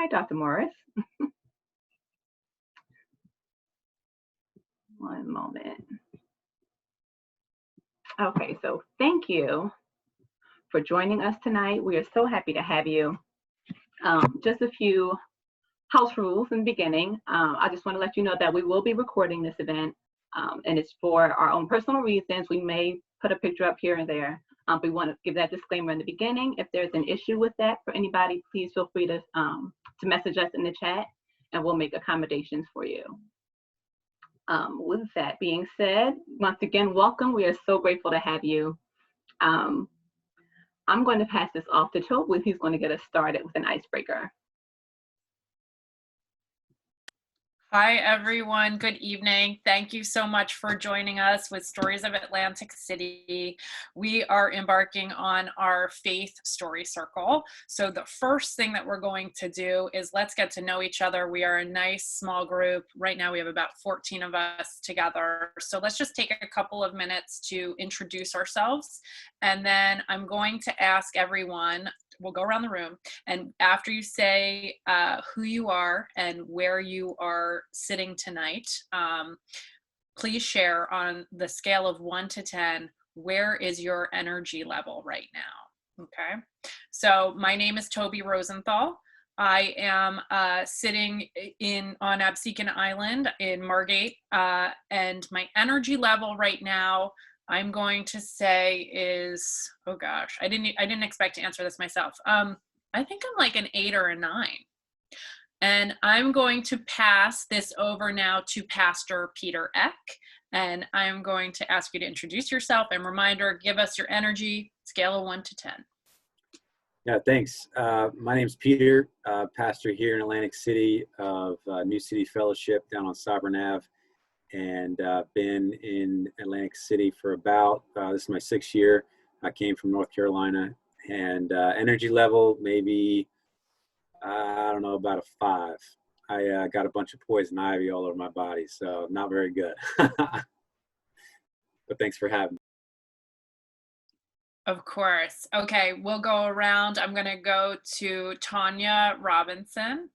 Hi, Dr. Morris. One moment. Okay, so thank you for joining us tonight. We are so happy to have you. Just a few house rules in the beginning. I just want to let you know that we will be recording this event, and it's for our own personal reasons. We may put a picture up here and there. We want to give that disclaimer in the beginning. If there's an issue with that for anybody, please feel free to message us in the chat, and we'll make accommodations for you. With that being said, once again, welcome. We are so grateful to have you. I'm going to pass this off to Toby. He's going to get us started with an icebreaker. Hi, everyone. Good evening. Thank you so much for joining us with Stories of Atlantic City. We are embarking on our faith story circle. So the first thing that we're going to do is let's get to know each other. We are a nice small group. Right now we have about 14 of us together. So let's just take a couple of minutes to introduce ourselves. And then I'm going to ask everyone, we'll go around the room, and after you say who you are and where you are sitting tonight, please share on the scale of 1 to 10, where is your energy level right now? Okay, so my name is Toby Rosenthal. I am sitting on Absecon Island in Margate, and my energy level right now, I'm going to say is, oh gosh, I didn't expect to answer this myself. I think I'm like an 8 or a 9. And I'm going to pass this over now to Pastor Peter Eck. And I'm going to ask you to introduce yourself, and reminder, give us your energy, scale of 1 to 10. Yeah, thanks. My name's Peter, pastor here in Atlantic City of New City Fellowship down on Sovereign Ave. And been in Atlantic City for about, this is my 6th year. I came from North Carolina, and energy level, maybe, I don't know, about a 5. I got a bunch of poison ivy all over my body, so not very good. But thanks for having me. Of course. Okay, we'll go around. I'm gonna go to Tonya Robinson.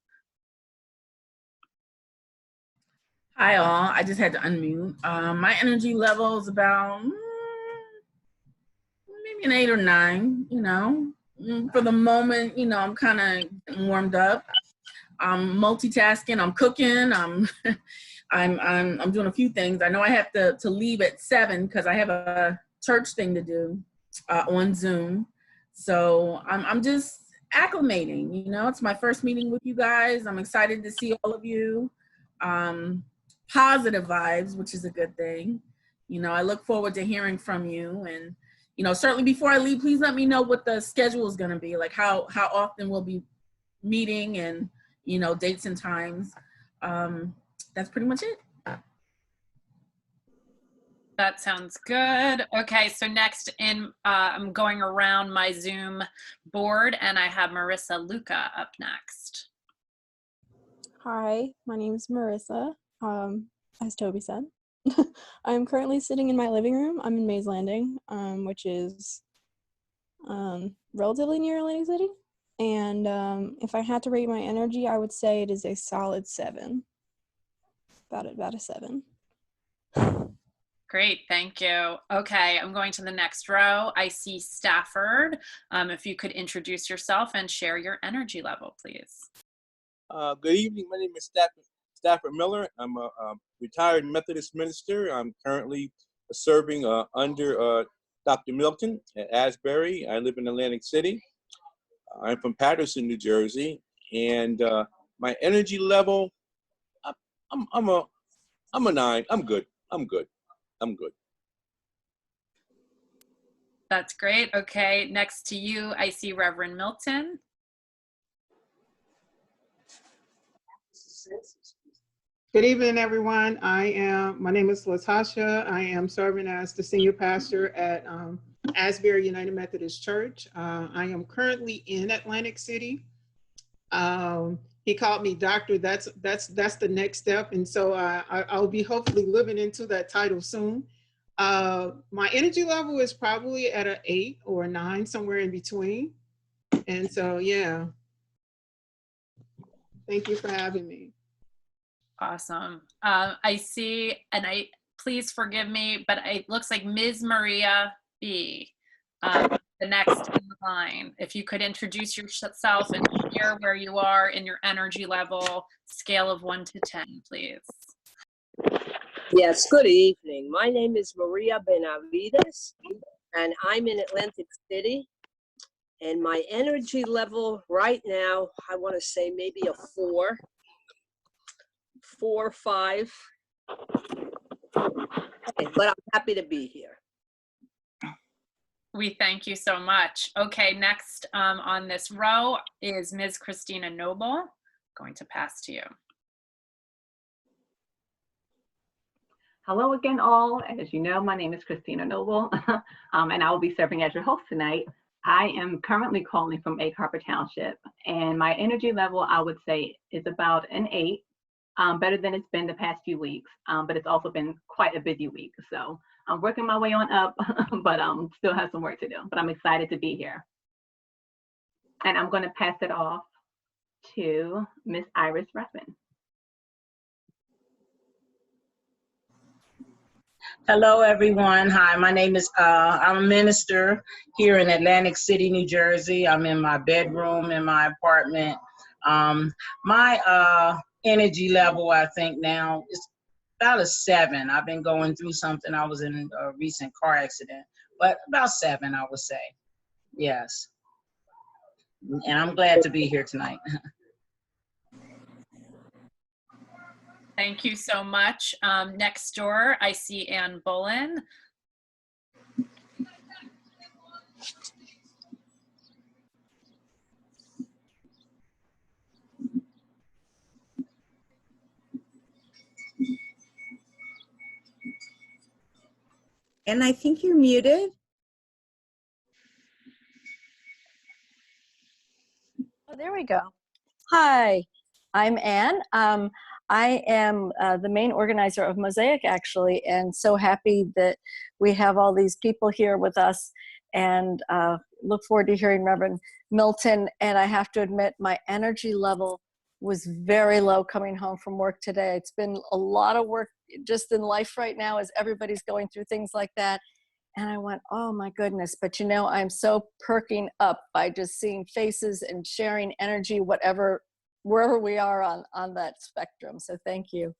Hi all, I just had to unmute. My energy level is about maybe an 8 or 9, you know. For the moment, you know, I'm kind of getting warmed up. I'm multitasking, I'm cooking, I'm doing a few things. I know I have to leave at 7 because I have a church thing to do on Zoom. So I'm just acclimating, you know. It's my first meeting with you guys. I'm excited to see all of you. Positive vibes, which is a good thing. You know, I look forward to hearing from you, and, you know, certainly before I leave, please let me know what the schedule is going to be, like how often we'll be meeting, and, you know, dates and times. That's pretty much it. That sounds good. Okay, so next I'm going around my Zoom board, and I have Marissa Luca up next. Hi, my name is Marissa. As Toby said, I'm currently sitting in my living room. I'm in Mays Landing, which is relatively near Atlantic City. And if I had to rate my energy, I would say it is a solid 7. About a 7. Great, thank you. Okay, I'm going to the next row. I see Stafford. If you could introduce yourself and share your energy level, please. Good evening. My name is Stafford Miller. I'm a retired Methodist minister. I'm currently serving under Dr. Milton at Asbury. I live in Atlantic City. I'm from Patterson, New Jersey, and my energy level, I'm a 9. I'm good. That's great. Okay, next to you, I see Reverend Milton. Good evening, everyone. My name is Latasha. I am serving as the senior pastor at Asbury United Methodist Church. I am currently in Atlantic City. He called me doctor. That's the next step, and so I'll be hopefully living into that title soon. My energy level is probably at an 8 or a 9, somewhere in between. And so, yeah. Thank you for having me. Awesome. I see, and please forgive me, but it looks like Ms. Maria B, the next in the line. If you could introduce yourself and share where you are in your energy level, scale of 1 to 10, please. Yes, good evening. My name is Maria Benavides, and I'm in Atlantic City. And my energy level right now, I want to say maybe a 4 or 5. Okay, but I'm happy to be here. We thank you so much. Okay, next on this row is Ms. Christina Noble. Going to pass to you. Hello again, all. As you know, my name is Christina Noble, and I will be serving as your host tonight. I am currently calling from Egg Harbor Township, and my energy level, I would say, is about an 8, better than it's been the past few weeks, but it's also been quite a busy week. So I'm working my way on up, but still have some work to do, but I'm excited to be here. And I'm gonna pass it off to Miss Iris Ruffin. Hello, everyone. Hi, my name is, I'm a minister here in Atlantic City, New Jersey. I'm in my bedroom in my apartment. My energy level, I think now, is about a 7. I've been going through something. I was in a recent car accident, but about 7, I would say. Yes. And I'm glad to be here tonight. Thank you so much. Next door, I see Ann Bullen. And I think you're muted. Oh, there we go. Hi, I'm Ann. I am the main organizer of Mosaic, actually, and so happy that we have all these people here with us, and look forward to hearing Reverend Milton. And I have to admit, my energy level was very low coming home from work today. It's been a lot of work just in life right now as everybody's going through things like that. And I went, oh my goodness, but you know, I'm so perking up by just seeing faces and sharing energy, wherever we are on that spectrum. So thank you.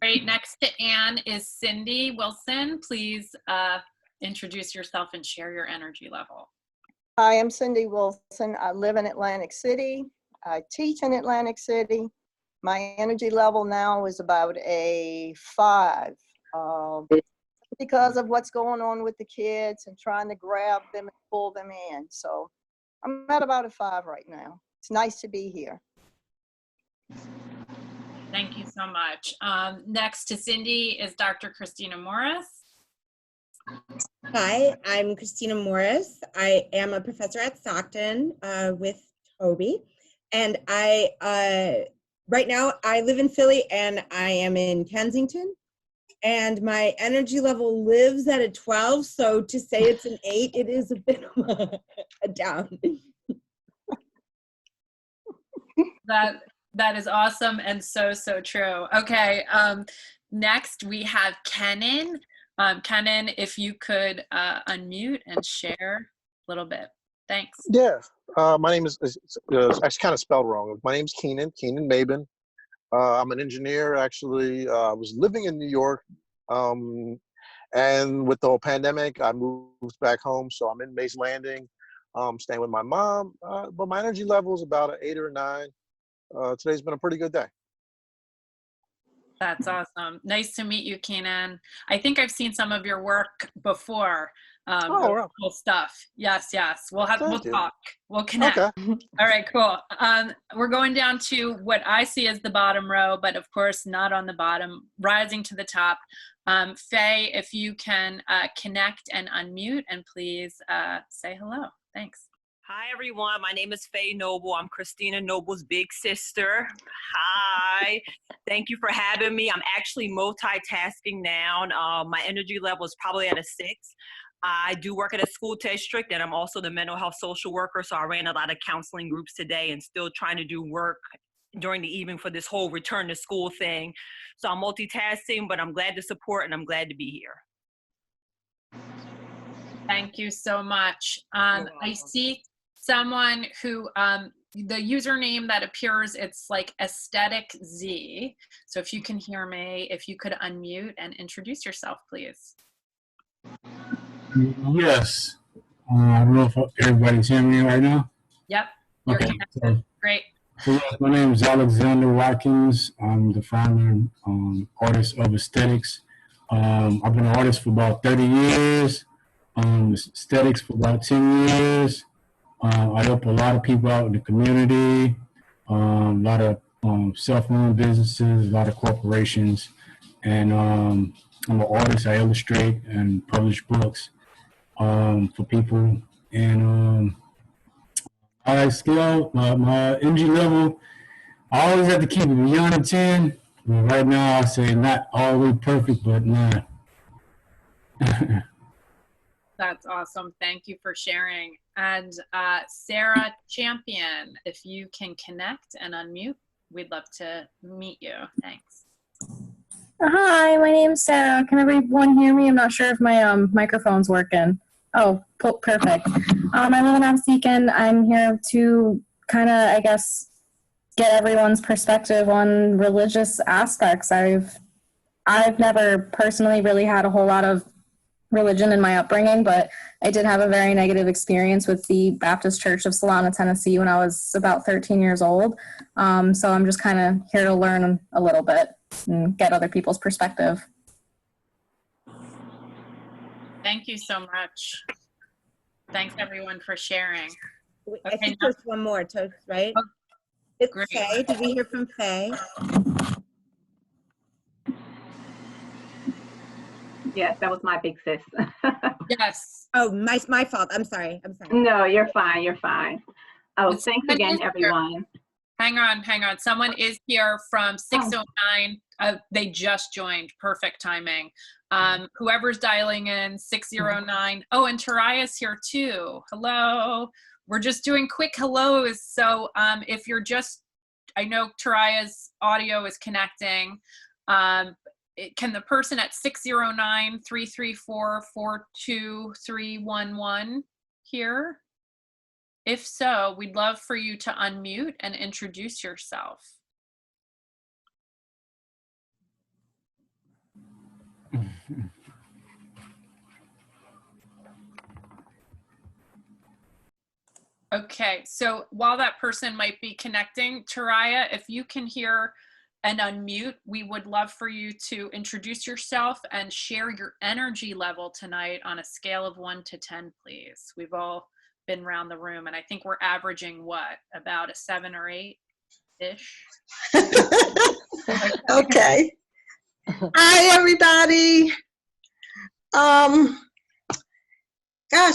Great, next to Ann is Cindy Wilson. Please introduce yourself and share your energy level. Hi, I'm Cindy Wilson. I live in Atlantic City. I teach in Atlantic City. My energy level now is about a 5 because of what's going on with the kids and trying to grab them and pull them in. So I'm at about a 5 right now. It's nice to be here. Thank you so much. Next to Cindy is Dr. Christina Morris. Hi, I'm Christina Morris. I am a professor at Stockton with Toby. And right now I live in Philly and I am in Kensington. And my energy level lives at a 12. So to say it's an 8, it is a bit of a down. That is awesome and so true. Okay, next we have Kenan. Kenan, if you could unmute and share a little bit. Thanks. Yeah, my name is I kind of spelled wrong. My name's Keenan Mabin. I'm an engineer, actually. I was living in New York, and with the whole pandemic, I moved back home, so I'm in Mays Landing, staying with my mom, but my energy level is about an 8 or a 9. Today's been a pretty good day. That's awesome. Nice to meet you, Keenan. I think I've seen some of your work before. Wow. Cool stuff. Yes. We'll talk. We'll connect. Okay. All right, cool. We're going down to what I see as the bottom row, but of course not on the bottom, rising to the top. Faye, if you can connect and unmute and please say hello. Thanks. Hi, everyone. My name is Faye Noble. I'm Christina Noble's big sister. Hi. Thank you for having me. I'm actually multitasking now. My energy level is probably at a 6. I do work at a school district, and I'm also the mental health social worker. So I ran a lot of counseling groups today and still trying to do work during the evening for this whole return to school thing. So I'm multitasking, but I'm glad to support and I'm glad to be here. Thank you so much. I see someone who, the username that appears, it's like Aesthetic Z. So if you can hear me, if you could unmute and introduce yourself, please. Yes. I don't know if everybody's hearing me right now. Yep. You're Okay. connected. Great. So yes, my name is Alexander Watkins. I'm the founder and artist of Aesthetics. I've been an artist for about 30 years. Aesthetics for about 10 years. I help a lot of people out in the community, a lot of self-owned businesses, a lot of corporations. And I'm an artist. I illustrate and publish books for people. And I scale my energy level. I always have to keep it beyond a 10. But right now, I say not all the way perfect, but 9. That's awesome. Thank you for sharing. And Sarah Champion, if you can connect and unmute, we'd love to meet you. Thanks. Hi, my name's Sarah. Can everyone hear me? I'm not sure if my microphone's working. Oh, perfect. I live in Absecon. I'm here to kind of, I guess, get everyone's perspective on religious aspects. I've never personally really had a whole lot of religion in my upbringing, but I did have a very negative experience with the Baptist Church of Salina, Tennessee when I was about 13 years old. So I'm just kind of here to learn a little bit and get other people's perspective. Thank you so much. Thanks everyone for sharing. I think there's one more, Toast, right? Oh, it's great. Faye. Did we hear from Faye? Yes, that was my big sis. Yes. Oh, my fault. I'm sorry. No, you're fine. You're fine. Oh, But thanks someone again, is here. everyone. Hang on. Someone is here from 609. They just joined. Perfect timing. Whoever's dialing in, 609. Oh, and Taraya's here too. Hello. We're just doing quick hellos. So if you're just, I know Taraya's audio is connecting. Can the person at 609-334-42311 hear? If so, we'd love for you to unmute and introduce yourself. Okay, so while that person might be connecting, Taraya, if you can hear and unmute, we would love for you to introduce yourself and share your energy level tonight on a scale of 1 to 10, please. We've all been around the room, and I think we're averaging what, about a 7 or 8-ish? Okay. Hi, everybody. Gosh,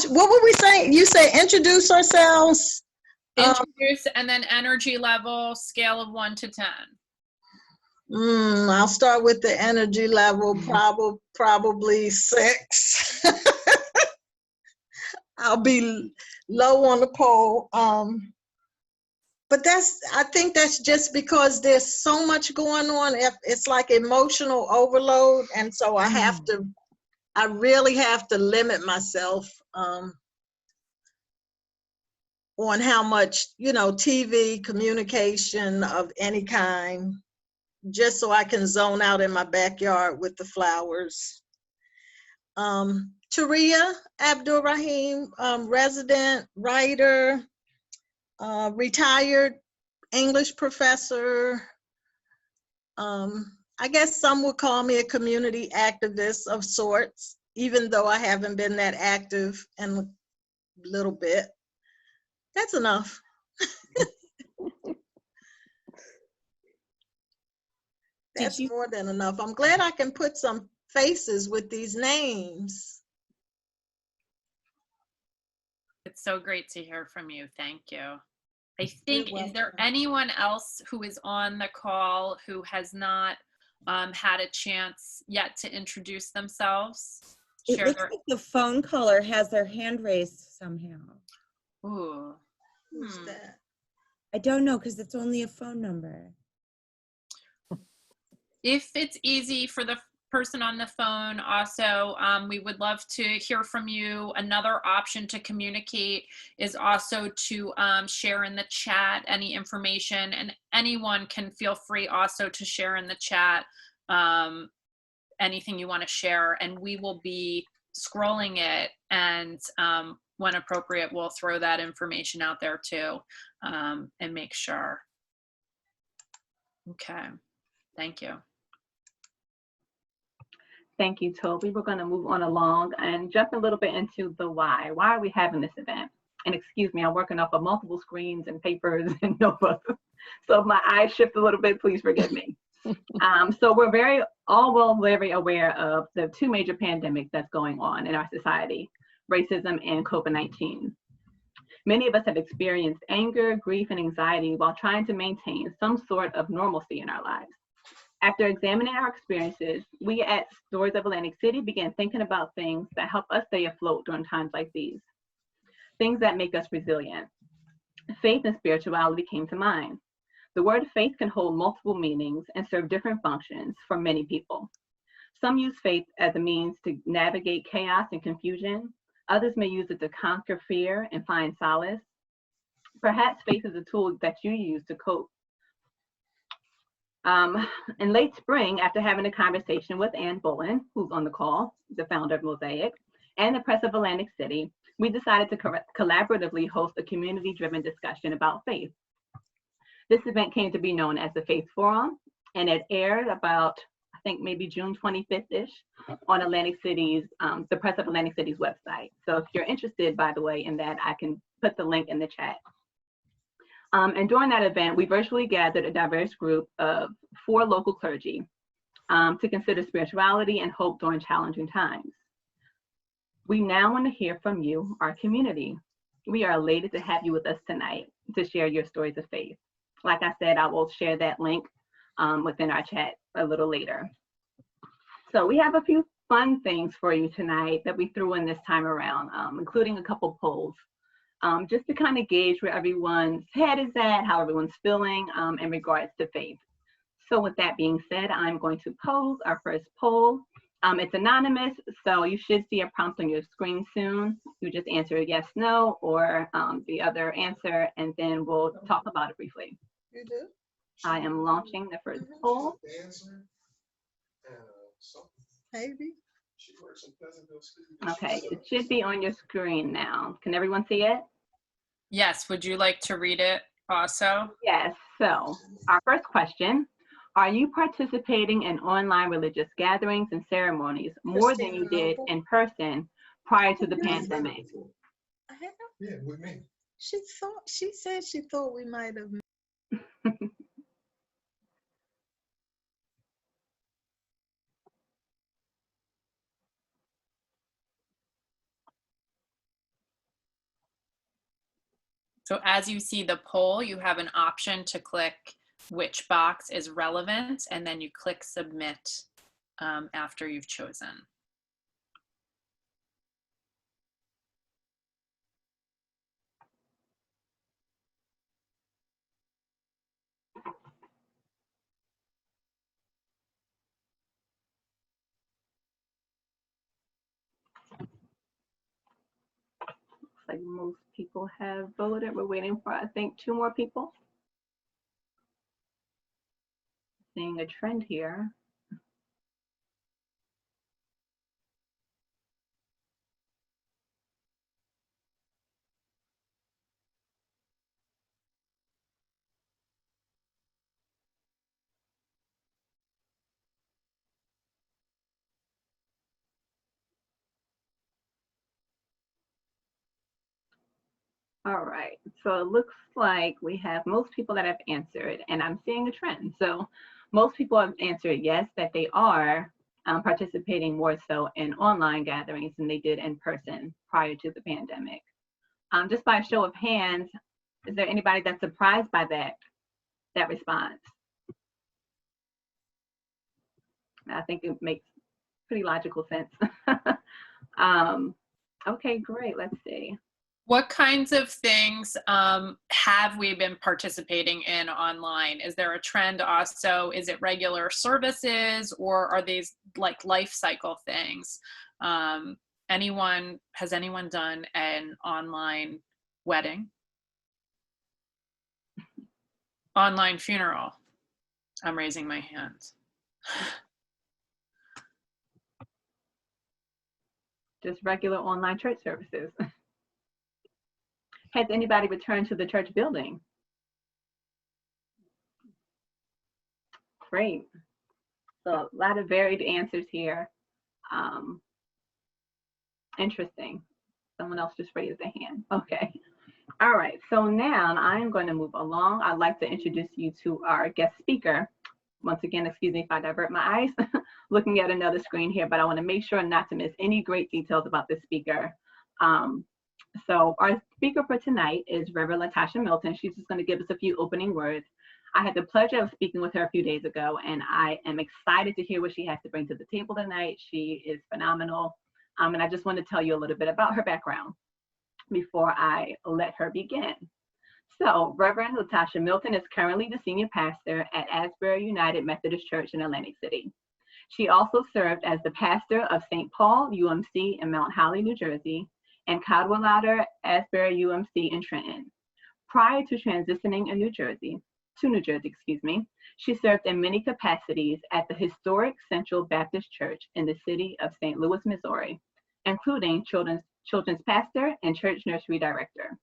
what were we saying? You say introduce ourselves? Introduce and then energy level, scale of 1 to 10. I'll start with the energy level, probably 6. I'll be low on the pole. But I think that's just because there's so much going on. It's like emotional overload. And so I really have to limit myself on how much, TV, communication of any kind, just so I can zone out in my backyard with the flowers. Taria Abdul Rahim, resident writer, retired English professor. I guess some would call me a community activist of sorts, even though I haven't been that active in a little bit. That's enough. That's more than enough. I'm glad I can put some faces with these names. It's so great to hear from you. Thank you. I think, is there anyone else who is on the call who has not had a chance yet to introduce themselves? It share looks their, like the phone caller has their hand raised somehow. ooh. Who's that? I don't know because it's only a phone number. If it's easy for the person on the phone, also, we would love to hear from you. Another option to communicate is also to share in the chat any information, and anyone can feel free also to share in the chat anything you want to share, and we will be scrolling it, and when appropriate, we'll throw that information out there too, and make sure. Okay, thank you. Thank you, Toby. We're going to move on along and jump a little bit into the why. Why are we having this event? And excuse me, I'm working off of multiple screens and papers and notebooks. So if my eyes shift a little bit, please forgive me. So we're very aware of the two major pandemics that's going on in our society, racism and COVID-19. Many of us have experienced anger, grief, and anxiety while trying to maintain some sort of normalcy in our lives. After examining our experiences, we at Stories of Atlantic City began thinking about things that help us stay afloat during times like these, things that make us resilient. Faith and spirituality came to mind. The word faith can hold multiple meanings and serve different functions for many people. Some use faith as a means to navigate chaos and confusion. Others may use it to conquer fear and find solace. Perhaps faith is a tool that you use to cope. In late spring, after having a conversation with Ann Bullen, who's on the call, the founder of Mosaic, and the Press of Atlantic City, we decided to collaboratively host a community-driven discussion about faith. This event came to be known as the Faith Forum, and it aired about, I think maybe June 25th-ish on Atlantic City's, the Press of Atlantic City's website. So if you're interested, by the way, in that, I can put the link in the chat. And during that event, we virtually gathered a diverse group of 4 local clergy to consider spirituality and hope during challenging times. We now want to hear from you, our community. We are elated to have you with us tonight to share your stories of faith. Like I said, I will share that link within our chat a little later. So we have a few fun things for you tonight that we threw in this time around, including a couple polls. Just to kind of gauge where everyone's head is at, how everyone's feeling in regards to faith. So with that being said, I'm going to pose our first poll. It's anonymous, so you should see a prompt on your screen soon. You just answer a yes, no, or the other answer, and then we'll talk about it briefly. You do? I am launching the first poll. Maybe. Okay, it should be on your screen now. Can everyone see it? Yes, would you like to read it also? Yes, so our first question, are you participating in online religious gatherings and ceremonies more than you did in person prior to the pandemic? Yeah, with me. She said she thought we might have. So as you see the poll, you have an option to click which box is relevant, and then you click submit after you've chosen. Like most people have voted. We're waiting for, I think, 2 more people. Seeing a trend here. All right, so it looks like we have most people that have answered, and I'm seeing a trend. So most people have answered yes, that they are participating more so in online gatherings than they did in person prior to the pandemic. Just by a show of hands, is there anybody that's surprised by that response? I think it makes pretty logical sense. Okay, great. Let's see. What kinds of things have we been participating in online? Is there a trend also? Is it regular services, or are these like life cycle things? Has anyone done an online wedding? Online funeral? I'm raising my hand. Just regular online church services. Has anybody returned to the church building? Great. So a lot of varied answers here. Interesting. Someone else just raised their hand. Okay. All right. So now I'm going to move along. I'd like to introduce you to our guest speaker. Once again, excuse me if I divert my eyes, looking at another screen here, but I want to make sure not to miss any great details about this speaker. So our speaker for tonight is Reverend Latasha Milton. She's just going to give us a few opening words. I had the pleasure of speaking with her a few days ago, and I am excited to hear what she has to bring to the table tonight. She is phenomenal. And I just want to tell you a little bit about her background before I let her begin. So Reverend Latasha Milton is currently the senior pastor at Asbury United Methodist Church in Atlantic City. She also served as the pastor of St. Paul UMC in Mount Holly, New Jersey, and Cadwallader Asbury UMC in Trenton. Prior to transitioning to New Jersey, she served in many capacities at the historic Central Baptist Church in the city of St. Louis, Missouri, including children's pastor and church nursery director.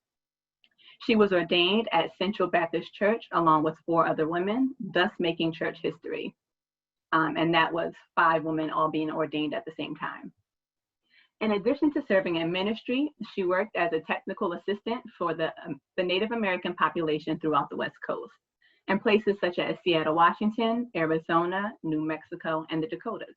She was ordained at Central Baptist Church along with 4 other women, thus making church history. And that was 5 women all being ordained at the same time. In addition to serving in ministry, she worked as a technical assistant for the Native American population throughout the West Coast, in places such as Seattle, Washington, Arizona, New Mexico, and the Dakotas.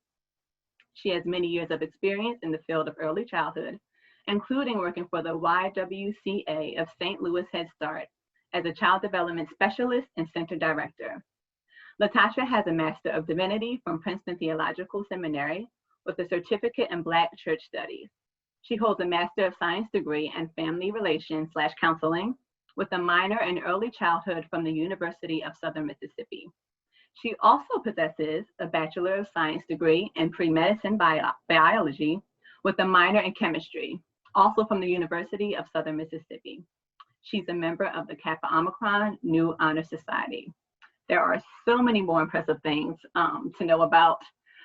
She has many years of experience in the field of early childhood, including working for the YWCA of St. Louis Head Start as a child development specialist and center director. Latasha has a Master of Divinity from Princeton Theological Seminary with a certificate in Black Church Studies. She holds a Master of Science degree in Family Relations/Counseling with a minor in Early Childhood from the University of Southern Mississippi. She also possesses a Bachelor of Science degree in Pre-Medicine Biology with a minor in Chemistry, also from the University of Southern Mississippi. She's a member of the Kappa Omicron Nu Honor Society. There are so many more impressive things to know about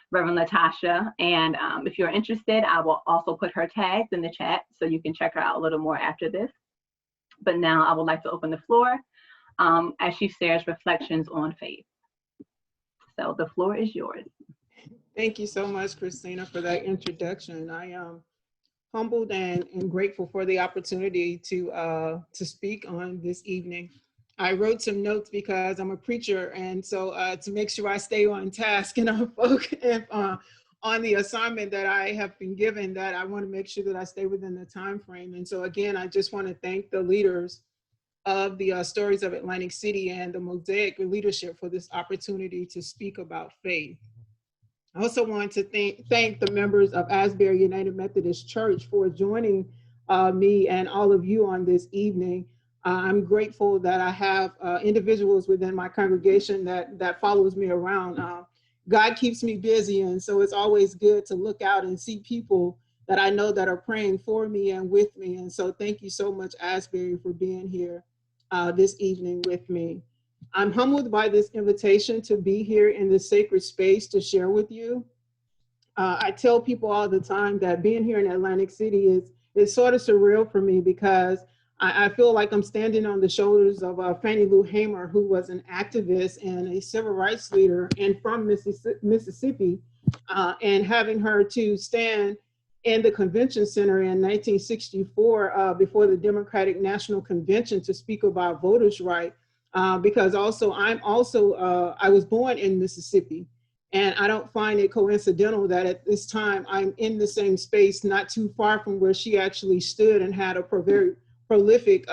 Reverend Latasha, and if you're interested, I will also put her tags in the chat so you can check her out a little more after this. But now I would like to open the floor as she shares reflections on faith. So the floor is yours. Thank you so much, Christina, for that introduction. I am humbled and grateful for the opportunity to speak on this evening. I wrote some notes because I'm a preacher, and so to make sure I stay on task and on the assignment that I have been given, that I want to make sure that I stay within the time frame. And so again, I just want to thank the leaders of the Stories of Atlantic City and the Mosaic leadership for this opportunity to speak about faith. I also want to thank the members of Asbury United Methodist Church for joining me and all of you on this evening. I'm grateful that I have individuals within my congregation that follows me around. God keeps me busy, and so it's always good to look out and see people that I know that are praying for me and with me. And so thank you so much, Asbury, for being here this evening with me. I'm humbled by this invitation to be here in this sacred space to share with you. I tell people all the time that being here in Atlantic City is sort of surreal for me, because I feel like I'm standing on the shoulders of Fannie Lou Hamer, who was an activist and a civil rights leader and from Mississippi, and having her to stand in the convention center in 1964 before the Democratic National Convention to speak about voters' rights. Because also I was born in Mississippi, and I don't find it coincidental that at this time I'm in the same space, not too far from where she actually stood and had a very prolific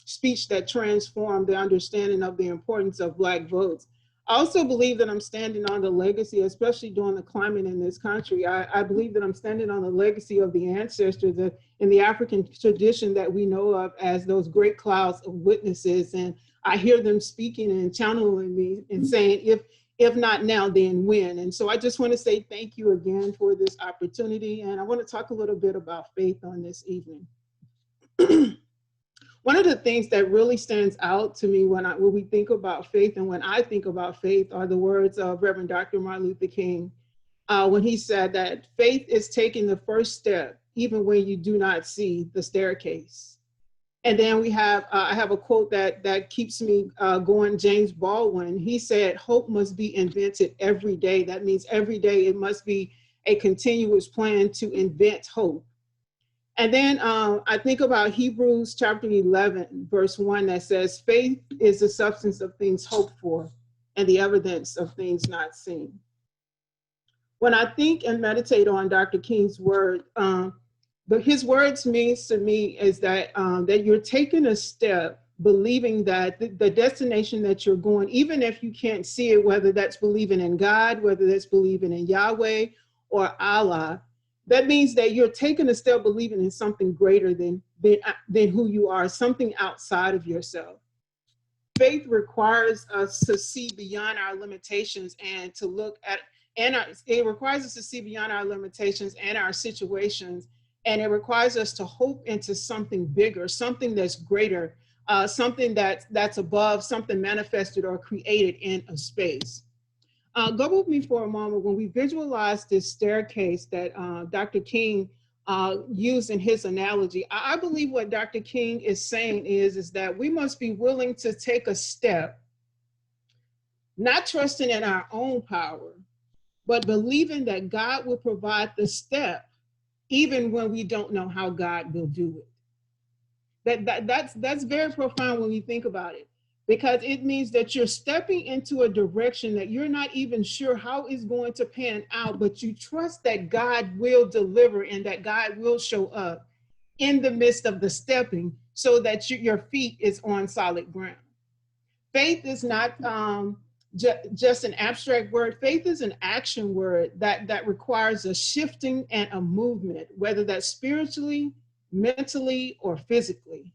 speech that transformed the understanding of the importance of Black votes. I also believe that I'm standing on the legacy, especially during the climate in this country. I believe that I'm standing on the legacy of the ancestors in the African tradition that we know of as those great clouds of witnesses. And I hear them speaking and channeling me and saying, if not now, then when? And so I just want to say thank you again for this opportunity. And I want to talk a little bit about faith on this evening. One of the things that really stands out to me when we think about faith and when I think about faith are the words of Reverend Dr. Martin Luther King, when he said that faith is taking the first step, even when you do not see the staircase. And then we have, I have a quote that keeps me going, James Baldwin. He said, hope must be invented every day. That means every day it must be a continuous plan to invent hope. And then I think about Hebrews chapter 11, verse 1 that says, faith is the substance of things hoped for and the evidence of things not seen. When I think and meditate on Dr. King's word, his words means to me is that you're taking a step, believing that the destination that you're going, even if you can't see it, whether that's believing in God, whether that's believing in Yahweh or Allah, that means that you're taking a step believing in something greater than who you are, something outside of yourself. Faith requires us to see beyond our limitations and to look at, it requires us to see beyond our limitations and our situations, and it requires us to hope into something bigger, something that's greater, something that's above, something manifested or created in a space. Go with me for a moment. When we visualize this staircase that Dr. King used in his analogy, I believe what Dr. King is saying is that we must be willing to take a step, not trusting in our own power, but believing that God will provide the step, even when we don't know how God will do it. That's very profound when you think about it, because it means that you're stepping into a direction that you're not even sure how it's going to pan out, but you trust that God will deliver and that God will show up in the midst of the stepping so that your feet is on solid ground. Faith is not just an abstract word. Faith is an action word that requires a shifting and a movement, whether that's spiritually, mentally, or physically.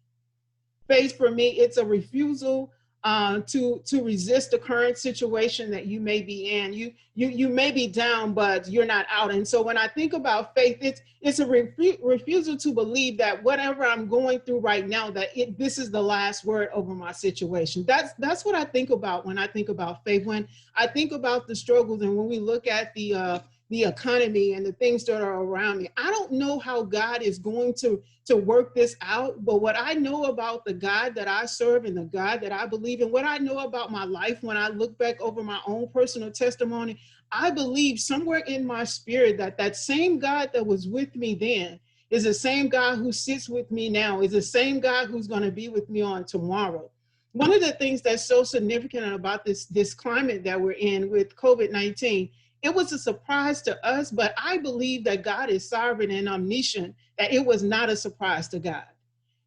Faith for me, it's a refusal to resist the current situation that you may be in. You may be down, but you're not out. And so when I think about faith, it's a refusal to believe that whatever I'm going through right now, that this is the last word over my situation. That's what I think about when I think about faith. When I think about the struggles and when we look at the economy and the things that are around me, I don't know how God is going to work this out, but what I know about the God that I serve and the God that I believe in, what I know about my life, when I look back over my own personal testimony, I believe somewhere in my spirit that same God that was with me then is the same God who sits with me now, is the same God who's going to be with me on tomorrow. One of the things that's so significant about this climate that we're in with COVID-19, it was a surprise to us, but I believe that God is sovereign and omniscient, that it was not a surprise to God.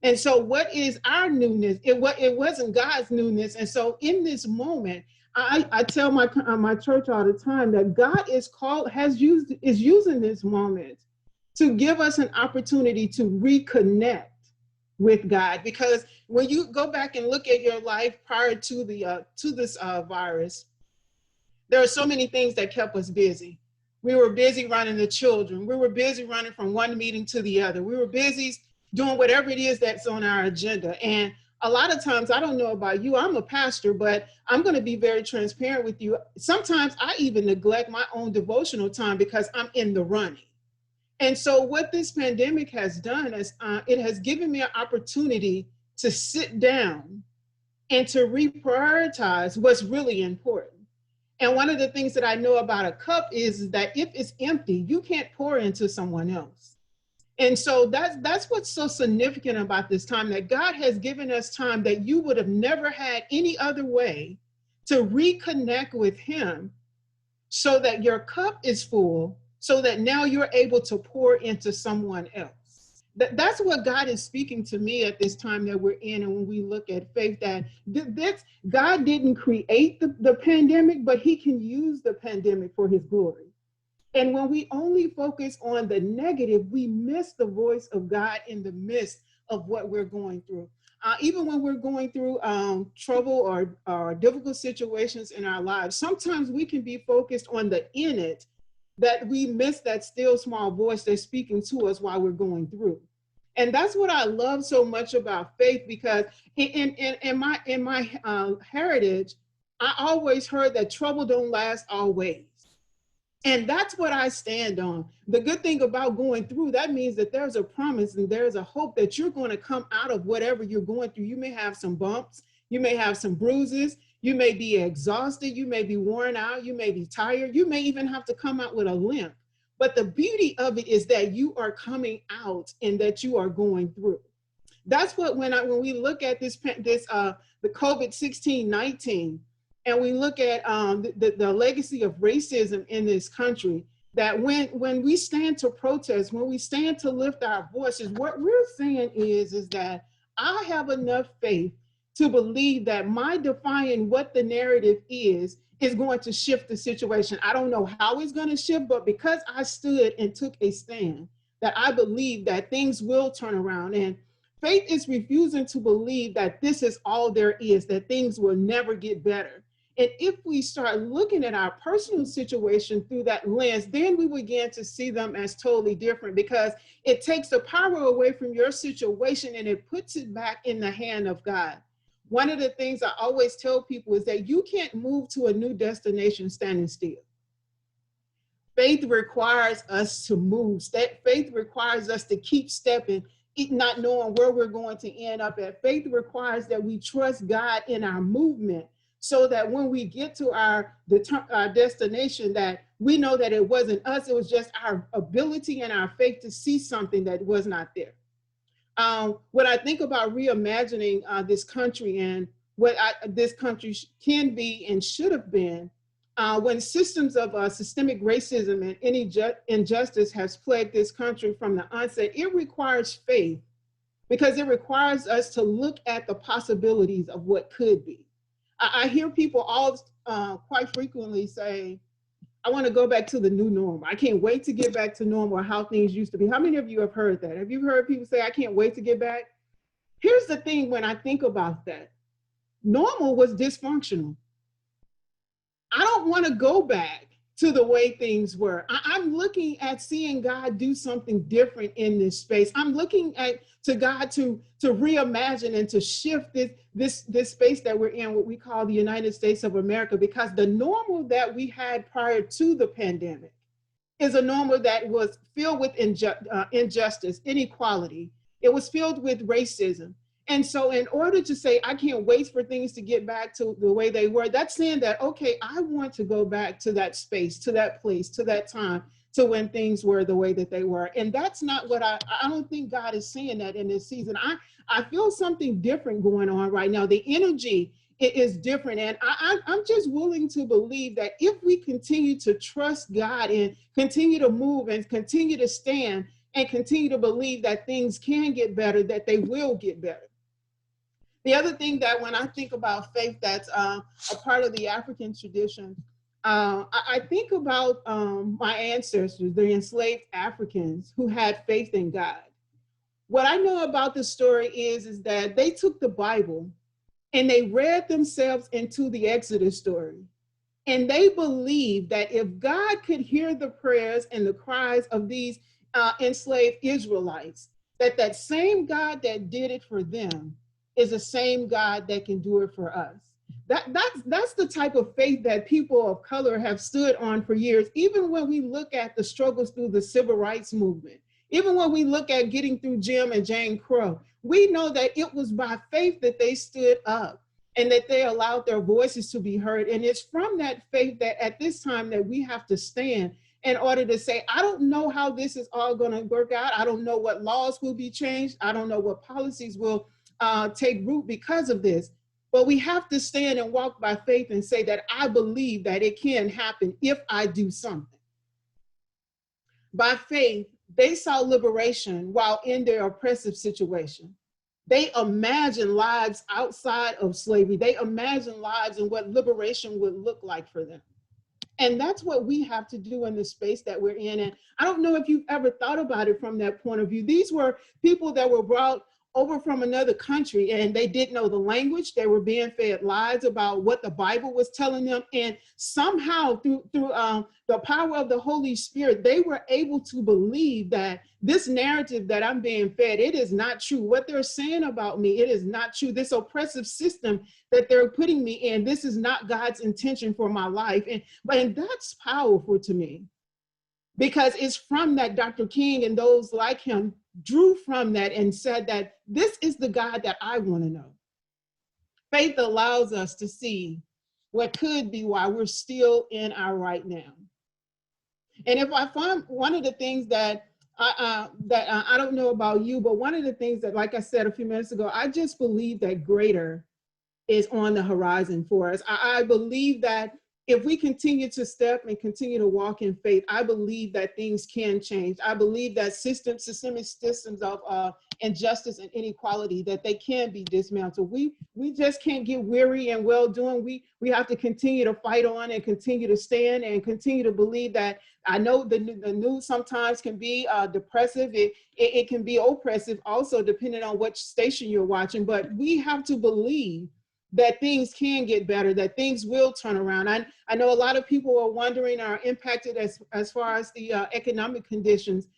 And so what is our newness? It wasn't God's newness. And so in this moment, I tell my church all the time that God is using this moment to give us an opportunity to reconnect with God. Because when you go back and look at your life prior to this virus, there are so many things that kept us busy. We were busy running the children. We were busy running from one meeting to the other. We were busy doing whatever it is that's on our agenda. And a lot of times, I don't know about you, I'm a pastor, but I'm going to be very transparent with you. Sometimes I even neglect my own devotional time because I'm in the running. And so what this pandemic has done is it has given me an opportunity to sit down and to reprioritize what's really important. And one of the things that I know about a cup is that if it's empty, you can't pour into someone else. And so that's what's so significant about this time, that God has given us time that you would have never had any other way to reconnect with him so that your cup is full, so that now you're able to pour into someone else. That's what God is speaking to me at this time that we're in. And when we look at faith, that God didn't create the pandemic, but he can use the pandemic for his glory. And when we only focus on the negative, we miss the voice of God in the midst of what we're going through. Even when we're going through trouble or difficult situations in our lives, sometimes we can be focused on the in it, that we miss that still small voice that's speaking to us while we're going through. And that's what I love so much about faith, because in my heritage, I always heard that trouble don't last always. And that's what I stand on. The good thing about going through, that means that there's a promise and there's a hope that you're going to come out of whatever you're going through. You may have some bumps, you may have some bruises, you may be exhausted, you may be worn out, you may be tired, you may even have to come out with a limp. But the beauty of it is that you are coming out and that you are going through. That's what, when we look at the COVID-19, and we look at the legacy of racism in this country, that when we stand to protest, when we stand to lift our voices, what we're saying is that I have enough faith to believe that my defying what the narrative is going to shift the situation. I don't know how it's going to shift, but because I stood and took a stand, that I believe that things will turn around. And faith is refusing to believe that this is all there is, that things will never get better. And if we start looking at our personal situation through that lens, then we begin to see them as totally different, because it takes the power away from your situation and it puts it back in the hand of God. One of the things I always tell people is that you can't move to a new destination standing still. Faith requires us to move. Faith requires us to keep stepping, not knowing where we're going to end up at. Faith requires that we trust God in our movement, so that when we get to our destination, that we know that it wasn't us, it was just our ability and our faith to see something that was not there. When I think about reimagining this country and what this country can be and should have been, when systems of systemic racism and any injustice has plagued this country from the onset, it requires faith, because it requires us to look at the possibilities of what could be. I hear people quite frequently say, I want to go back to the new normal. I can't wait to get back to normal, or how things used to be. How many of you have heard that? Have you heard people say, I can't wait to get back? Here's the thing, when I think about that, normal was dysfunctional. I don't want to go back to the way things were. I'm looking at seeing God do something different in this space. I'm looking to God to reimagine and to shift this space that we're in, what we call the United States of America, because the normal that we had prior to the pandemic is a normal that was filled with injustice, inequality. It was filled with racism. And so in order to say, I can't wait for things to get back to the way they were, that's saying that, okay, I want to go back to that space, to that place, to that time, to when things were the way that they were. And that's not what I don't think God is saying that in this season. I feel something different going on right now. The energy is different. And I'm just willing to believe that if we continue to trust God and continue to move and continue to stand and continue to believe that things can get better, that they will get better. The other thing that when I think about faith, that's a part of the African tradition, I think about my ancestors, the enslaved Africans who had faith in God. What I know about the story is that they took the Bible and they read themselves into the Exodus story. And they believed that if God could hear the prayers and the cries of these enslaved Israelites, that same God that did it for them is the same God that can do it for us. That's the type of faith that people of color have stood on for years. Even when we look at the struggles through the civil rights movement, even when we look at getting through Jim and Jane Crow, we know that it was by faith that they stood up and that they allowed their voices to be heard. And it's from that faith that at this time that we have to stand in order to say, I don't know how this is all going to work out. I don't know what laws will be changed. I don't know what policies will take root because of this. But we have to stand and walk by faith and say that I believe that it can happen if I do something. By faith, they saw liberation while in their oppressive situation. They imagined lives outside of slavery. They imagined lives and what liberation would look like for them. And that's what we have to do in the space that we're in. And I don't know if you've ever thought about it from that point of view. These were people that were brought over from another country and they didn't know the language. They were being fed lies about what the Bible was telling them. And somehow through the power of the Holy Spirit, they were able to believe that this narrative that I'm being fed, it is not true. What they're saying about me, it is not true. This oppressive system that they're putting me in, this is not God's intention for my life. And that's powerful to me, because it's from that Dr. King and those like him drew from that and said that this is the God that I want to know. Faith allows us to see what could be while we're still in our right now. And if I find one of the things that I don't know about you, but one of the things that, like I said a few minutes ago, I just believe that greater is on the horizon for us. I believe that if we continue to step and continue to walk in faith, I believe that things can change. I believe that systemic systems of injustice and inequality, that they can be dismantled. We just can't get weary and well-doing. We have to continue to fight on and continue to stand and continue to believe that. I know the news sometimes can be depressive. It can be oppressive also, depending on which station you're watching, but we have to believe that things can get better, that things will turn around. I know a lot of people are wondering, are impacted as far as the economic conditions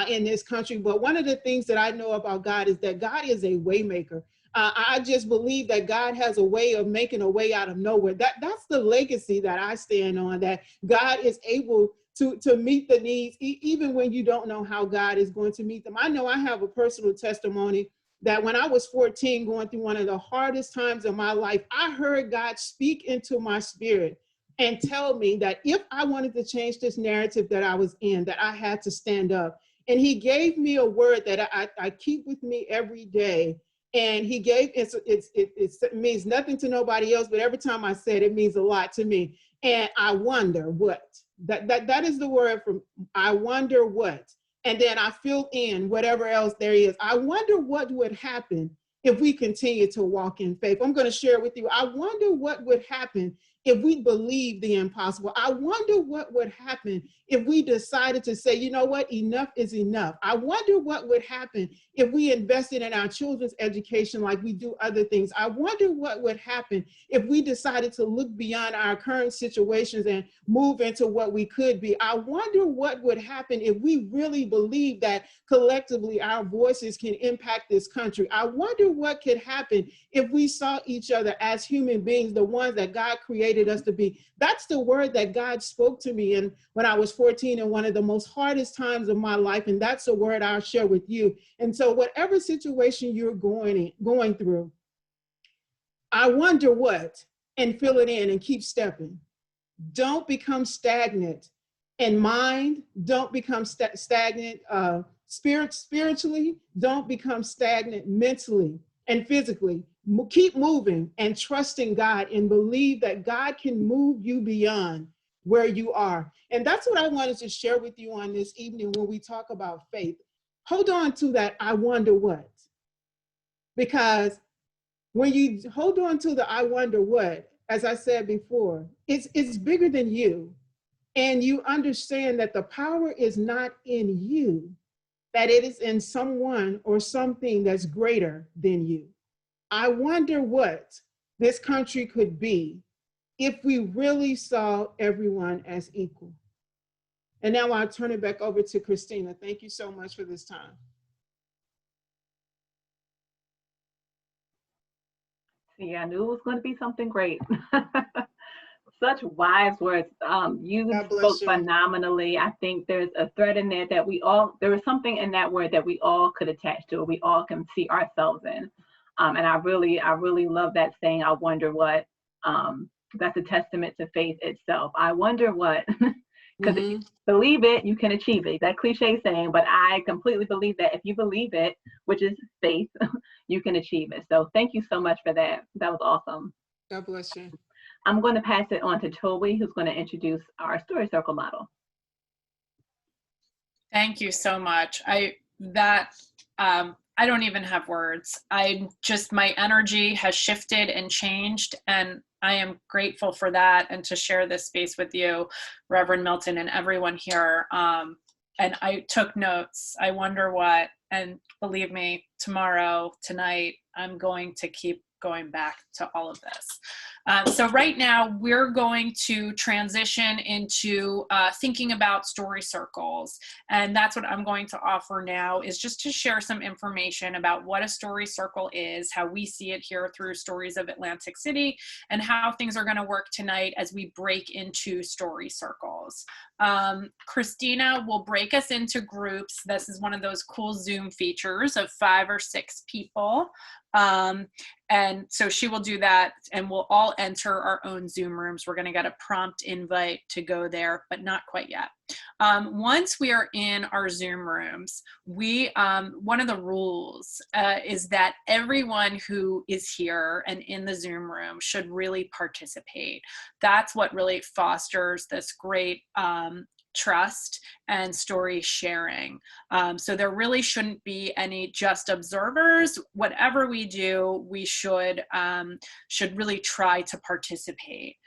in this country. But one of the things that I know about God is that God is a waymaker. I just believe that God has a way of making a way out of nowhere. That's the legacy that I stand on, that God is able to meet the needs, even when you don't know how God is going to meet them. I know I have a personal testimony that when I was 14, going through one of the hardest times of my life, I heard God speak into my spirit and tell me that if I wanted to change this narrative that I was in, that I had to stand up. And he gave me a word that I keep with me every day. And he gave, it means nothing to nobody else, but every time I say it, it means a lot to me. And I wonder what, that is the word from I wonder what. And then I fill in whatever else there is. I wonder what would happen if we continue to walk in faith. I'm going to share with you. I wonder what would happen if we believe the impossible. I wonder what would happen if we decided to say, you know what, enough is enough. I wonder what would happen if we invested in our children's education like we do other things. I wonder what would happen if we decided to look beyond our current situations and move into what we could be. I wonder what would happen if we really believe that collectively our voices can impact this country. I wonder what could happen if we saw each other as human beings, the ones that God created us to be. That's the word that God spoke to me in when I was 14 in one of the most hardest times of my life. And that's a word I'll share with you. And so whatever situation you're going through, I wonder what, and fill it in and keep stepping. Don't become stagnant in mind. Don't become stagnant spiritually. Don't become stagnant mentally and physically. Keep moving and trusting God and believe that God can move you beyond where you are. And that's what I wanted to share with you on this evening when we talk about faith. Hold on to that I wonder what. Because when you hold on to the I wonder what, as I said before, it's bigger than you. And you understand that the power is not in you, that it is in someone or something that's greater than you. I wonder what this country could be if we really saw everyone as equal. And now I'll turn it back over to Christina. Thank you so much for this time. See, I knew it was going to be something great. Such wise words. You spoke phenomenally. I think there's a thread in there that there is something in that word that we all could attach to, or we all can see ourselves in. And I really love that saying, I wonder what. That's a testament to faith itself. I wonder what, because if you believe it, you can achieve it. That cliche saying, but I completely believe that if you believe it, which is faith, you can achieve it. So thank you so much for that. That was awesome. God bless you. I'm going to pass it on to Toby, who's going to introduce our story circle model. Thank you so much. I don't even have words. My energy has shifted and changed, and I am grateful for that, and to share this space with you, Reverend Milton, and everyone here. And I took notes. I wonder what, and believe me, tonight, I'm going to keep going back to all of this. So right now we're going to transition into thinking about story circles. And that's what I'm going to offer now, is just to share some information about what a story circle is, how we see it here through Stories of Atlantic City, and how things are going to work tonight as we break into story circles. Christina will break us into groups. This is one of those cool Zoom features of 5 or 6 people. And so she will do that, and we'll all enter our own Zoom rooms. We're going to get a prompt invite to go there, but not quite yet. Once we are in our Zoom rooms, one of the rules is that everyone who is here and in the Zoom room should really participate. That's what really fosters this great trust and story sharing. So there really shouldn't be any just observers. Whatever we do, we should really try to participate.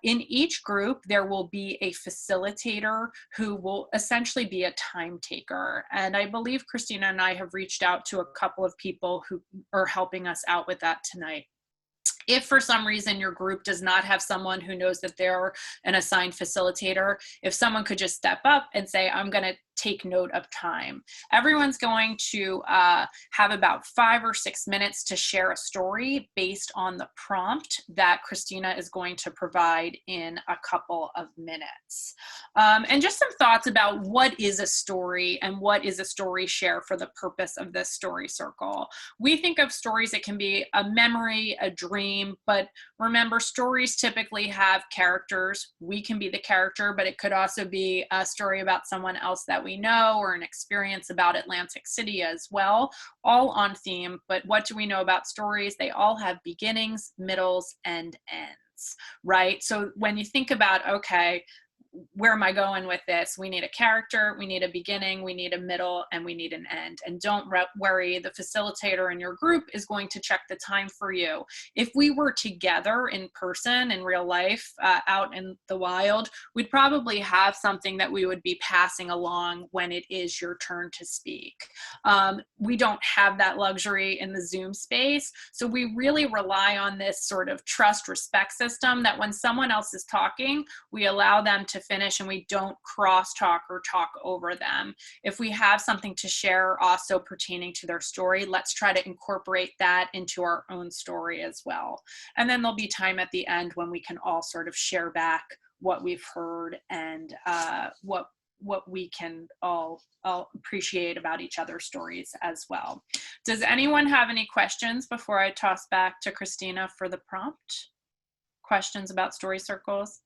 In each group, there will be a facilitator who will essentially be a time taker. And I believe Christina and I have reached out to a couple of people who are helping us out with that tonight. If for some reason your group does not have someone who knows that they're an assigned facilitator, if someone could just step up and say, I'm going to take note of time. Everyone's going to have about 5 or 6 minutes to share a story based on the prompt that Christina is going to provide in a couple of minutes. And just some thoughts about what is a story and what is a story share for the purpose of this story circle. We think of stories, it can be a memory, a dream, but remember, stories typically have characters. We can be the character, but it could also be a story about someone else that we know, or an experience about Atlantic City as well, all on theme. But what do we know about stories? They all have beginnings, middles, and ends, right? So when you think about, okay, where am I going with this? We need a character, we need a beginning, we need a middle, and we need an end. And don't worry, the facilitator in your group is going to check the time for you. If we were together in person, in real life, out in the wild, we'd probably have something that we would be passing along when it is your turn to speak. We don't have that luxury in the Zoom space, so we really rely on this sort of trust respect system that when someone else is talking, we allow them to finish and we don't cross-talk or talk over them. If we have something to share also pertaining to their story, let's try to incorporate that into our own story as well. And then there'll be time at the end when we can all sort of share back what we've heard and what we can all appreciate about each other's stories as well. Does anyone have any questions before I toss back to Christina for the prompt? Questions about story circles?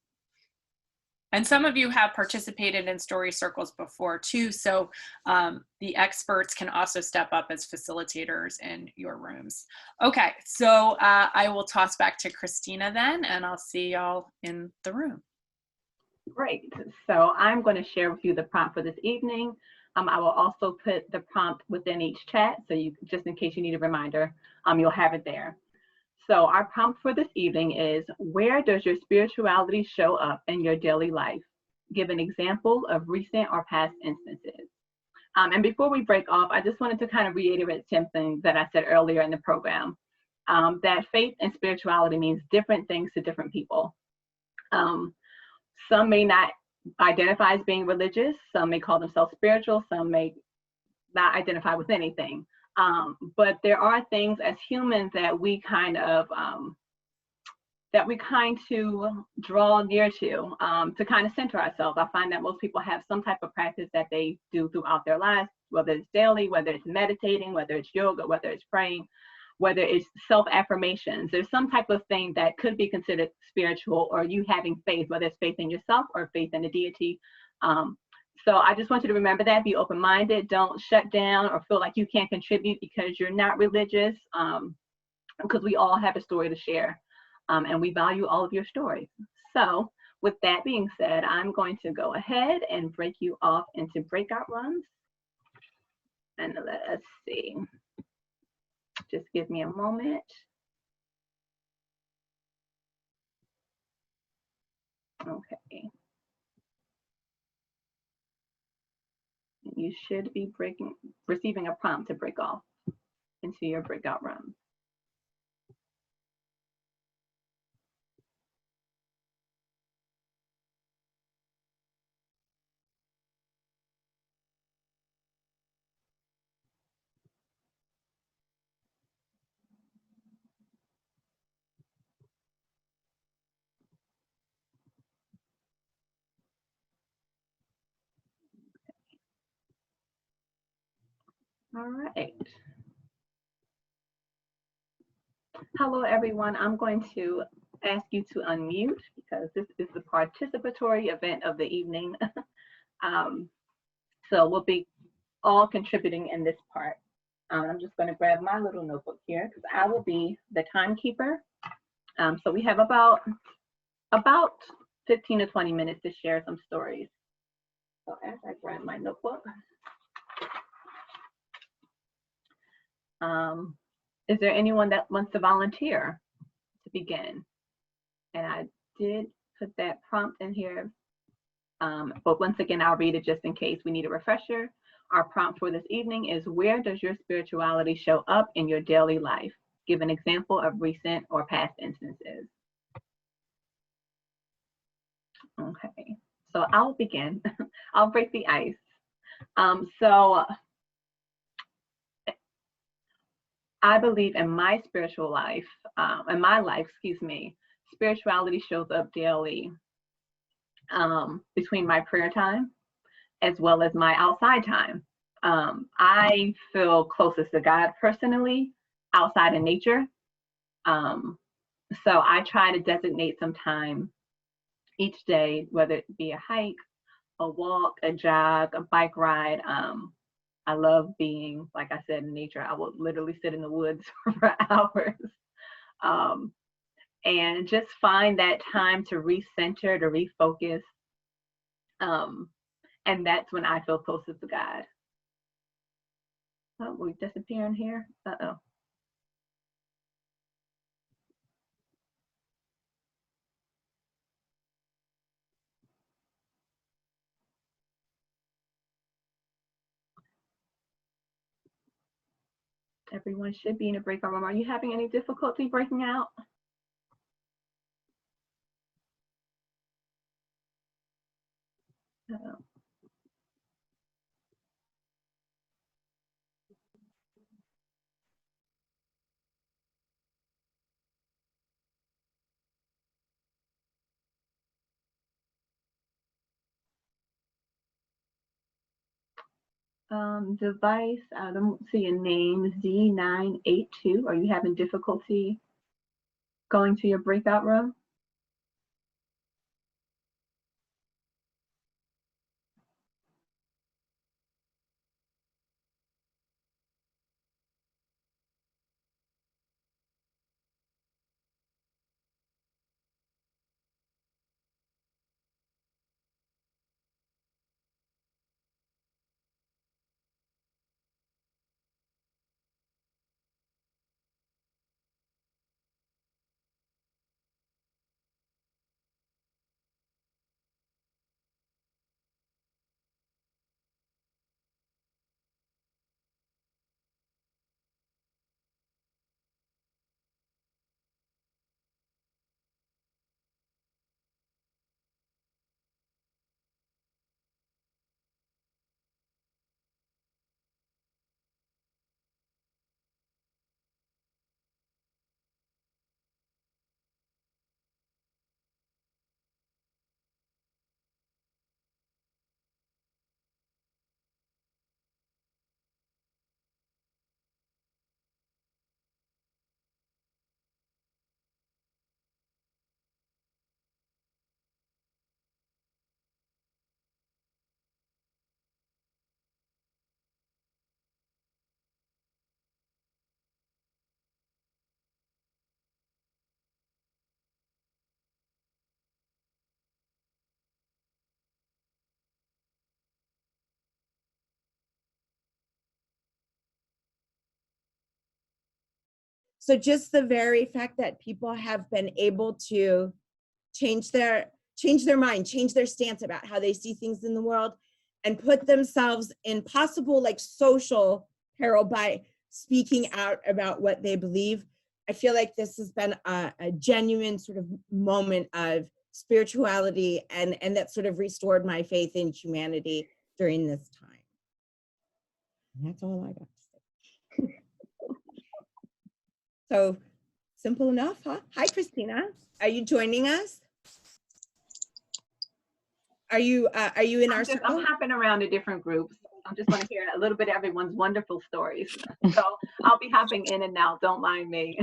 And some of you have participated in story circles before too, so the experts can also step up as facilitators in your rooms. Okay, so I will toss back to Christina then, and I'll see y'all in the room. Great, so I'm going to share with you the prompt for this evening. I will also put the prompt within each chat, so you, just in case you need a reminder, you'll have it there. So our prompt for this evening is, where does your spirituality show up in your daily life? Give an example of recent or past instances. And before we break off, I just wanted to kind of reiterate something that I said earlier in the program, that faith and spirituality means different things to different people. Some may not identify as being religious, some may call themselves spiritual, some may not identify with anything. But there are things as humans that we kind of draw near to kind of center ourselves. I find that most people have some type of practice that they do throughout their lives, whether it's daily, whether it's meditating, whether it's yoga, whether it's praying, whether it's self-affirmations. There's some type of thing that could be considered spiritual, or you having faith, whether it's faith in yourself or faith in a deity. So I just want you to remember that, be open-minded, don't shut down or feel like you can't contribute because you're not religious, because we all have a story to share, and we value all of your stories. So with that being said, I'm going to go ahead and break you off into breakout rooms. And let us see. Just give me a moment. Okay. You should be receiving a prompt to break off into your breakout room. All right. Hello, everyone. I'm going to ask you to unmute because this is the participatory event of the evening. So we'll be all contributing in this part. I'm just going to grab my little notebook here because I will be the timekeeper. So we have about 15 to 20 minutes to share some stories. So as I grab my notebook, is there anyone that wants to volunteer to begin? And I did put that prompt in here, but once again, I'll read it just in case we need a refresher. Our prompt for this evening is, where does your spirituality show up in your daily life? Give an example of recent or past instances. Okay, so I'll begin. I'll break the ice. So I believe in my spiritual life, excuse me, spirituality shows up daily between my prayer time as well as my outside time. I feel closest to God personally outside in nature. So I try to designate some time each day, whether it be a hike, a walk, a jog, a bike ride. I love being, like I said, in nature. I will literally sit in the woods for hours and just find that time to recenter, to refocus. And that's when I feel closest to God. Oh, we disappearing here? Uh-oh. Everyone should be in a breakout room. Are you having any difficulty breaking out? Uh-oh. Device, I don't see a name, Z982. Are you having difficulty going to your breakout room? So just the very fact that people have been able to change their mind, change their stance about how they see things in the world, and put themselves in possible like social peril by speaking out about what they believe. I feel like this has been a genuine sort of moment of spirituality, and that sort of restored my faith in humanity during this time. And that's all I got to say. So simple enough, huh? Hi, Christina. Are you joining us? Are you in our circle? I'm hopping around to different groups. I just want to hear a little bit of everyone's wonderful stories. So I'll be hopping in and out. Don't mind me.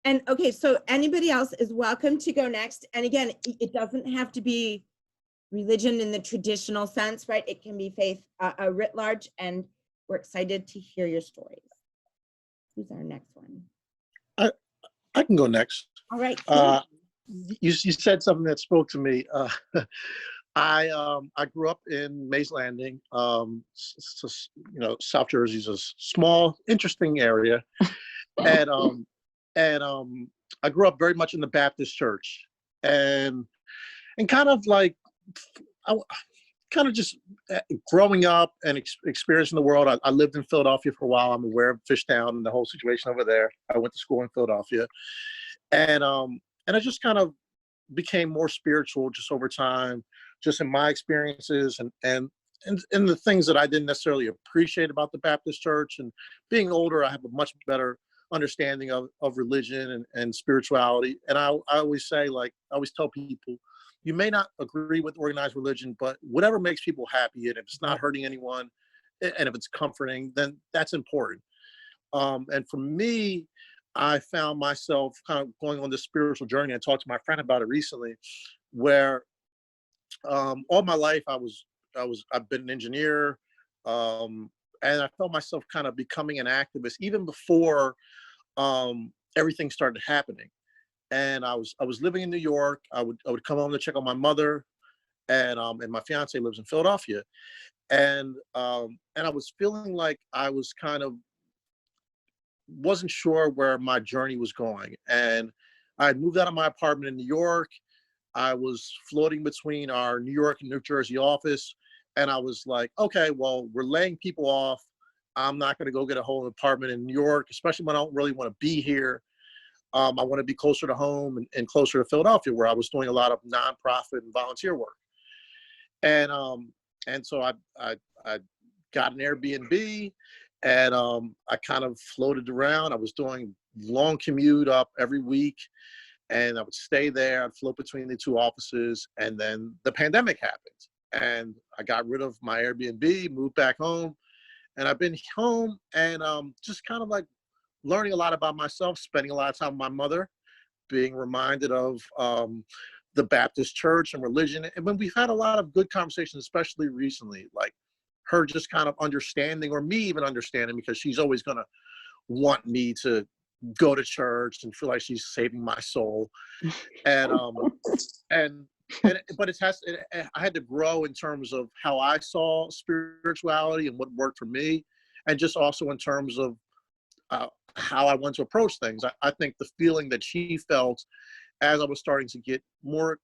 And okay, so anybody else is welcome to go next. And again, it doesn't have to be religion in the traditional sense, right? It can be faith writ large, and we're excited to hear your stories. Who's our next one? I can go next. All right. You said something that spoke to me. I grew up in Mays Landing. South Jersey's a small, interesting area, and I grew up very much in the Baptist church, and kind of like, just growing up and experiencing the world. I lived in Philadelphia for a while. I'm aware of Fishtown and the whole situation over there. I went to school in Philadelphia, and I just kind of became more spiritual just over time, just in my experiences and the things that I didn't necessarily appreciate about the Baptist church. And being older, I have a much better understanding of religion and spirituality. And I always say, like, I always tell people, you may not agree with organized religion, but whatever makes people happy, and if it's not hurting anyone, and if it's comforting, then that's important. And for me, I found myself kind of going on this spiritual journey. I talked to my friend about it recently, where all my life I've been an engineer, and I felt myself kind of becoming an activist even before everything started happening. And I was living in New York. I would come home to check on my mother, and my fiance lives in Philadelphia, and I was feeling like I was kind of wasn't sure where my journey was going. And I had moved out of my apartment in New York. I was floating between our New York and New Jersey office, and I was like, okay, well, we're laying people off. I'm not going to go get a whole apartment in New York, especially when I don't really want to be here. I want to be closer to home and closer to Philadelphia, where I was doing a lot of nonprofit and volunteer work. And so I got an Airbnb, and I kind of floated around. I was doing long commute up every week, and I would stay there. I'd float between the two offices, and then the pandemic happened, and I got rid of my Airbnb, moved back home, and I've been home and just kind of like learning a lot about myself, spending a lot of time with my mother, being reminded of the Baptist church and religion. And when we've had a lot of good conversations, especially recently, like her just kind of understanding, or me even understanding, because she's always going to want me to go to church and feel like she's saving my soul. And but I had to grow in terms of how I saw spirituality and what worked for me, and just also in terms of how I want to approach things. I think the feeling that she felt as I was starting to get more,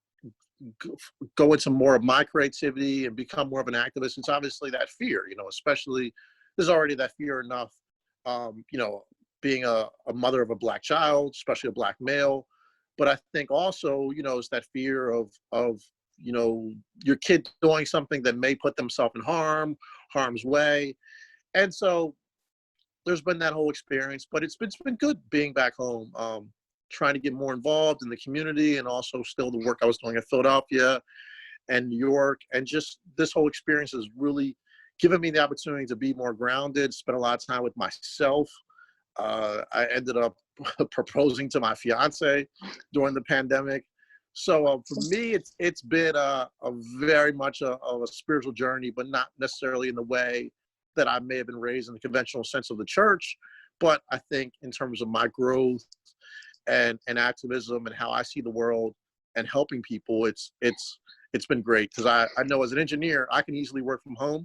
go into more of my creativity and become more of an activist, it's obviously that fear, especially there's already that fear enough, being a mother of a Black child, especially a Black male. But I think also, it's that fear of your kid doing something that may put themselves in harm's way. And so there's been that whole experience, but it's been good being back home, trying to get more involved in the community, and also still the work I was doing in Philadelphia and New York. And just this whole experience has really given me the opportunity to be more grounded, spend a lot of time with myself. I ended up proposing to my fiance during the pandemic. So for me, it's been a very much a spiritual journey, but not necessarily in the way that I may have been raised in the conventional sense of the church. But I think in terms of my growth and activism and how I see the world and helping people, it's been great. Because I know as an engineer, I can easily work from home,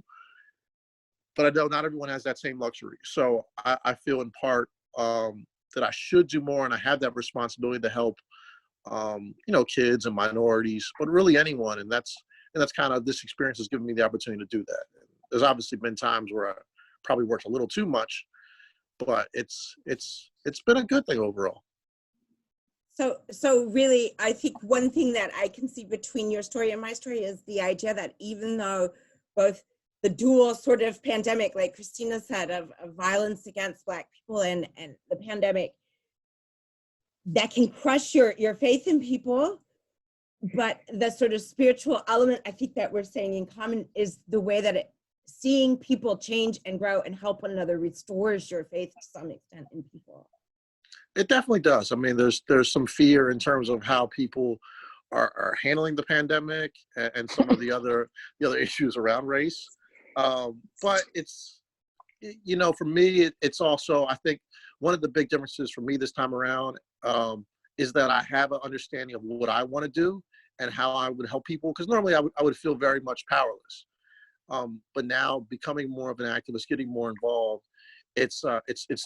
but I know not everyone has that same luxury. So I feel in part I should do more, and I have that responsibility to help, kids and minorities, but really anyone. And that's kind of, this experience has given me the opportunity to do that. And there's obviously been times where I probably worked a little too much, but it's been a good thing overall. So really, I think one thing that I can see between your story and my story is the idea that even though both the dual sort of pandemic, like Christina said, of violence against Black people and the pandemic, that can crush your faith in people, but the sort of spiritual element, I think that we're saying in common, is the way that seeing people change and grow and help one another restores your faith to some extent in people. It definitely does. I mean, there's some fear in terms of how people are handling the pandemic and some of the other issues around race. But it's, for me, it's also, I think one of the big differences for me this time around is that I have an understanding of what I want to do and how I would help people. Because normally I would feel very much powerless. But now becoming more of an activist, getting more involved, it's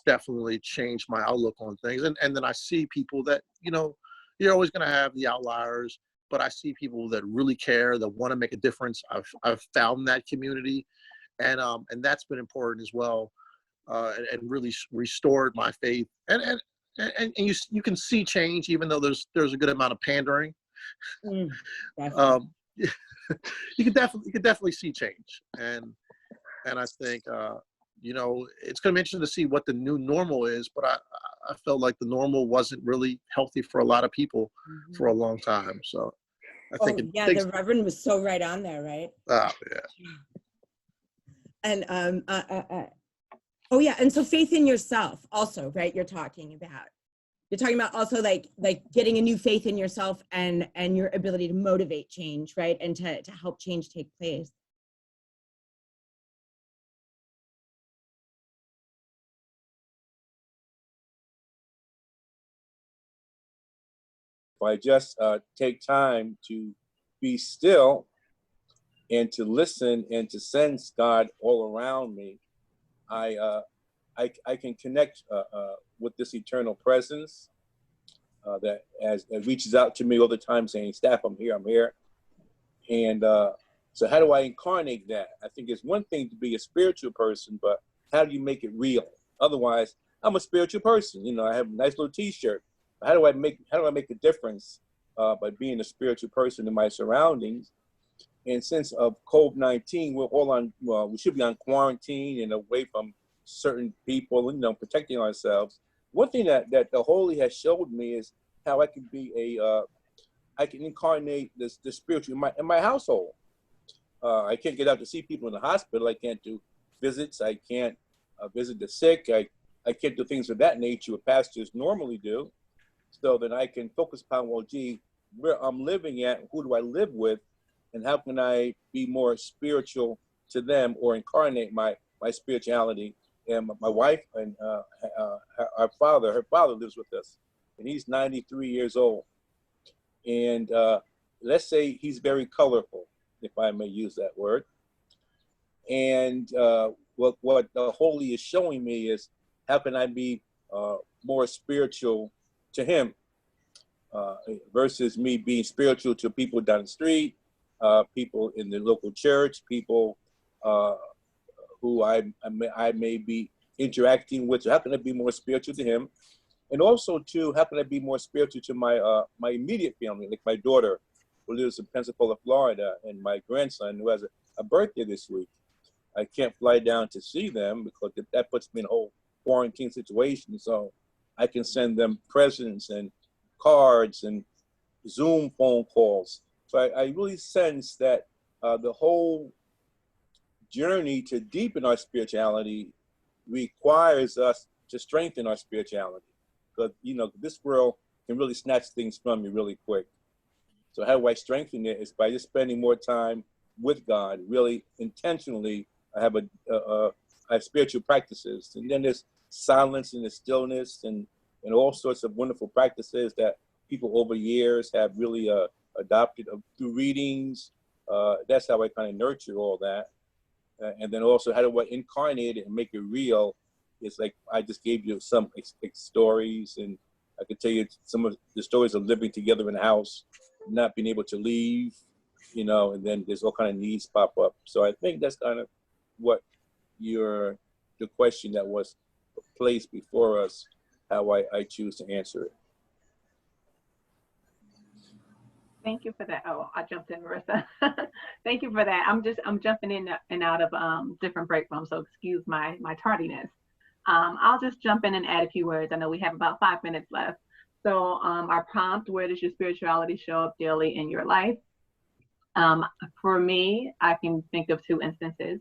definitely changed my outlook on things. And then I see people that, you're always going to have the outliers, but I see people that really care, that want to make a difference. I've found that community, and that's been important as well, and really restored my faith. And you can see change, even though there's a good amount of pandering. You can definitely see change, and I think it's going to be interesting to see what the new normal is. But I felt like the normal wasn't really healthy for a lot of people for a long time. So I think the Reverend was so right on there, right? Oh yeah. And and so faith in yourself also, right? You're talking about also like getting a new faith in yourself and your ability to motivate change, right? And to help change take place. If I just take time to be still and to listen and to sense God all around me, I can connect with this eternal presence that reaches out to me all the time, saying, "Staff, I'm here." And so how do I incarnate that? I think it's one thing to be a spiritual person, but how do you make it real? Otherwise, I'm a spiritual person. I have a nice little T-shirt. How do I make a difference by being a spiritual person in my surroundings? And since of COVID-19, we're all we should be on quarantine and away from certain people, protecting ourselves. One thing that the Holy has showed me is how I can be I can incarnate the spiritual in my household. I can't get out to see people in the hospital. I can't do visits. I can't visit the sick. I can't do things of that nature what pastors normally do. So that I can focus upon, where I'm living at, who do I live with, and how can I be more spiritual to them or incarnate my spirituality. And my wife and her father lives with us, and he's 93 years old. And let's say he's very colorful, if I may use that word. And what the Holy is showing me is how can I be more spiritual to him versus me being spiritual to people down the street, people in the local church, people who I may be interacting with. So how can I be more spiritual to him? And also too, how can I be more spiritual to my immediate family, like my daughter who lives in Pensacola, Florida, and my grandson who has a birthday this week. I can't fly down to see them because that puts me in a whole quarantine situation. So I can send them presents and cards and Zoom phone calls. So I really sense that the whole journey to deepen our spirituality requires us to strengthen our spirituality. Because, this world can really snatch things from you really quick. So how do I strengthen it? Is by just spending more time with God, really intentionally. I have spiritual practices. And then there's silence and the stillness and all sorts of wonderful practices that people over years have really adopted through readings. That's how I kind of nurture all that. And then also, how do I incarnate it and make it real it's like I just gave you some stories, and I could tell you some of the stories of living together in a house, not being able to leave, you know, and then there's all kind of needs pop up. So I think that's kind of what the question that was placed before us, how I choose to answer it. Thank you for that. Oh, I jumped in, Marissa. Thank you for that. I'm jumping in and out of different break rooms, so excuse my tardiness. I'll just jump in and add a few words. I know we have about 5 minutes left. So our prompt: where does your spirituality show up daily in your life? For me, I can think of 2 instances.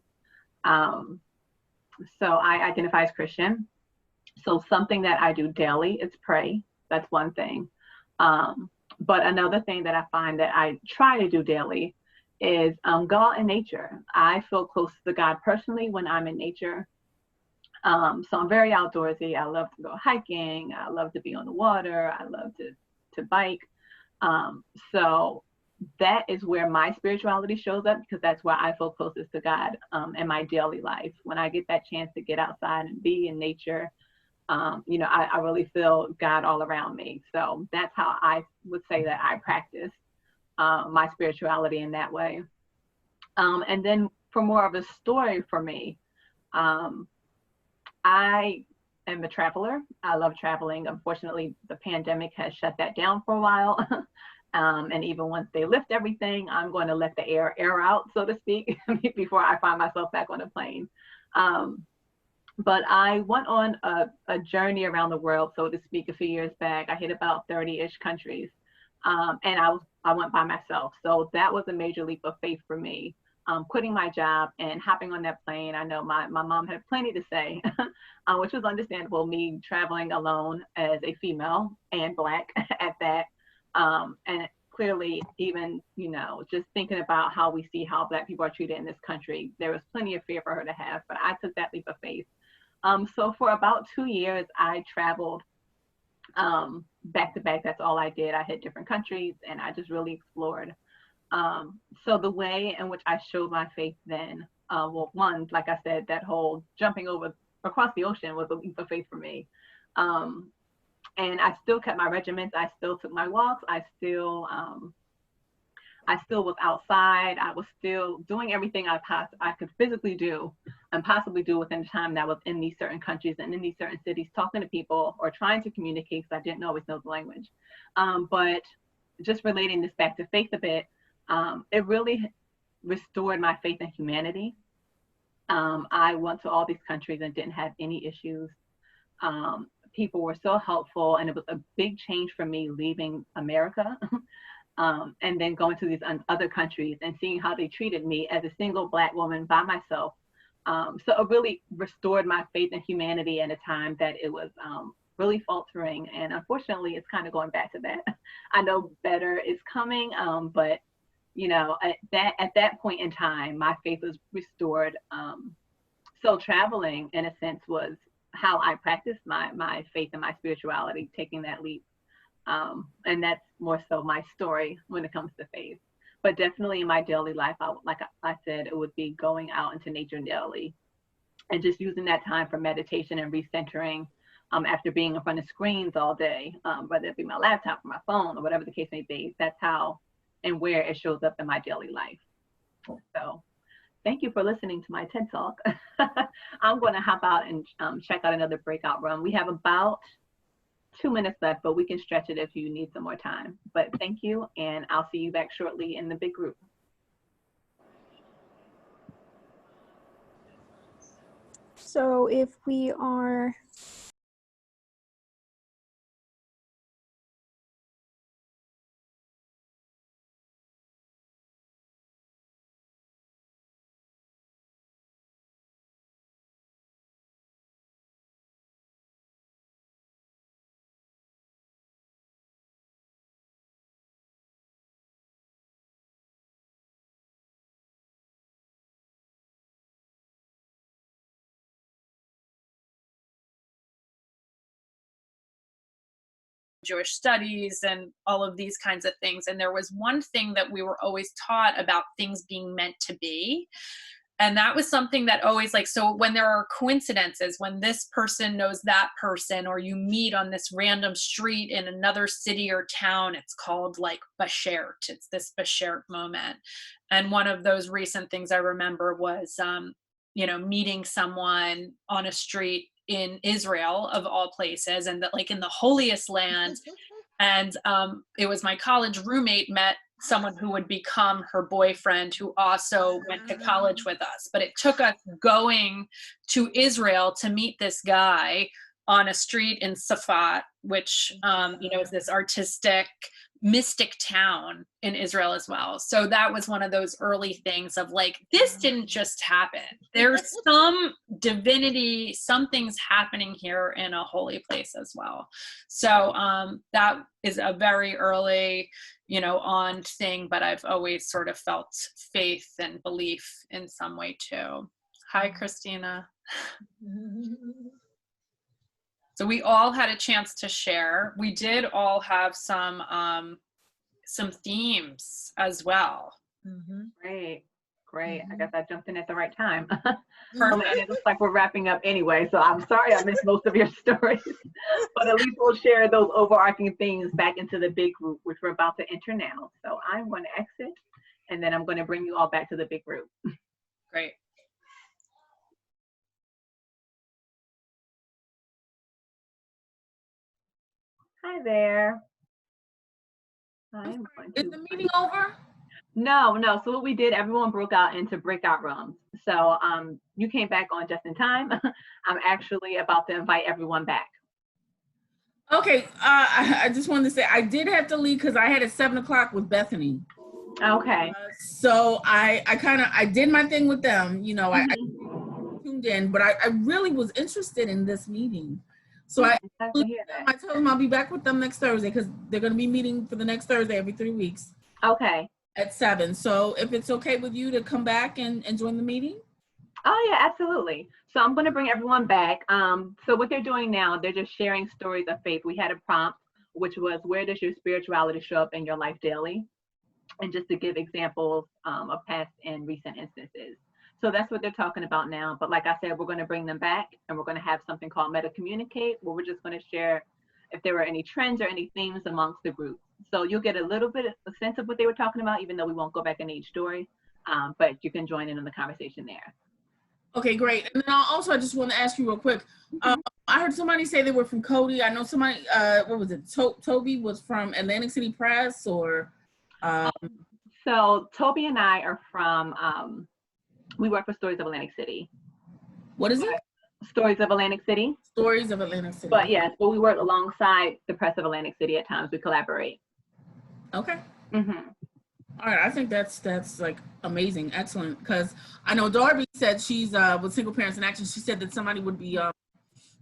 So I identify as Christian. So something that I do daily is pray. That's one thing. But another thing that I find that I try to do daily is go out in nature. I feel close to God personally when I'm in nature. So I'm very outdoorsy. I love to go hiking. I love to be on the water. I love to bike. So that is where my spirituality shows up, because that's where I feel closest to God in my daily life. When I get that chance to get outside and be in nature, you know, I really feel God all around me. So that's how I would say that I practice my spirituality in that way. And then for more of a story for me, I am a traveler. I love traveling. Unfortunately, the pandemic has shut that down for a while. And even once they lift everything, I'm going to let the air out, so to speak, before I find myself back on a plane. But I went on a journey around the world, so to speak, a few years back. I hit about 30-ish countries, and I went by myself. So that was a major leap of faith for me. Quitting my job and hopping on that plane. I know my mom had plenty to say, which was understandable, me traveling alone as a female and Black at that. And clearly, even, you know, just thinking about how we see how Black people are treated in this country, there was plenty of fear for her to have, but I took that leap of faith. So for about 2 years, I traveled back to back. That's all I did. I hit different countries and I just really explored. So the way in which I showed my faith then, well, one, like I said, that whole jumping over across the ocean was a leap of faith for me. And I still kept my regiments. I still took my walks. I still was outside. I was still doing everything I could physically do and possibly do within the time that I was in these certain countries and in these certain cities, talking to people or trying to communicate, because I didn't always know the language. But just relating this back to faith a bit, it really restored my faith in humanity. I went to all these countries and didn't have any issues. People were so helpful, and it was a big change for me leaving America and then going to these other countries and seeing how they treated me as a single Black woman by myself. So it really restored my faith in humanity at a time that it was really faltering. And unfortunately, it's kind of going back to that. I know better is coming, but you know, at that point in time, my faith was restored. So traveling, in a sense, was how I practiced my faith and my spirituality, taking that leap. And that's more so my story when it comes to faith. But definitely in my daily life, like I said, it would be going out into nature daily and just using that time for meditation and recentering after being in front of screens all day, whether it be my laptop or my phone or whatever the case may be. That's how and where it shows up in my daily life. So thank you for listening to my TED Talk. I'm going to hop out and check out another breakout room. We have about 2 minutes left, but we can stretch it if you need some more time. But thank you, and I'll see you back shortly in the big group. So if we are Jewish studies and all of these kinds of things. And there was one thing that we were always taught about things being meant to be. And that was something that always, like, so when there are coincidences, when this person knows that person, or you meet on this random street in another city or town, it's called like Bashert. It's this Bashert moment. And one of those recent things I remember was, meeting someone on a street in Israel, of all places, and that, like, in the holiest land. And it was my college roommate met someone who would become her boyfriend, who also went to college with us. But it took us going to Israel to meet this guy on a street in Safat, which is this artistic, mystic town in Israel as well. So that was one of those early things of like, this didn't just happen. There's some divinity, something's happening here in a holy place as well. So that is a very early, on thing, but I've always sort of felt faith and belief in some way too. Hi, Christina. So we all had a chance to share. We did all have some themes as well. Great. I guess I jumped in at the right time. Perfect. And it looks like we're wrapping up anyway, so I'm sorry I missed most of your stories. But at least we'll share those overarching themes back into the big group, which we're about to enter now. So I'm going to exit, and then I'm going to bring you all back to the big group. Great. Hi there. Is the meeting over? No. So what we did, everyone broke out into breakout rooms. So you came back on just in time. I'm actually about to invite everyone back. Okay. I just wanted to say I did have to leave because I had at 7 o'clock with Bethany. Okay. So I did my thing with them. I tuned in, but I really was interested in this meeting. So I told them I'll be back with them next Thursday because they're going to be meeting for the next Thursday every 3 weeks. Okay. At 7. So if it's okay with you to come back and join the meeting? Oh yeah, absolutely. So I'm going to bring everyone back. So what they're doing now, they're just sharing stories of faith. We had a prompt, which was, where does your spirituality show up in your life daily? And just to give examples of past and recent instances. So that's what they're talking about now. But like I said, we're going to bring them back, and we're going to have something called Meta Communicate, where we're just going to share if there were any trends or any themes amongst the group. So you'll get a little bit of a sense of what they were talking about, even though we won't go back into each story, but you can join in on the conversation there. Okay, great. And then I just want to ask you real quick. I heard somebody say they were from Cody. I know somebody, what was it? Toby was from Atlantic City Press, or? So Toby and I are from, we work for Stories of Atlantic City. What is it? Stories of Atlantic City. Stories of Atlantic City. But yes, but we work alongside the Press of Atlantic City at times. We collaborate. Okay. All right, I think that's like amazing, excellent. Because I know Darby said she's with Single Parents in Action. She said that somebody would be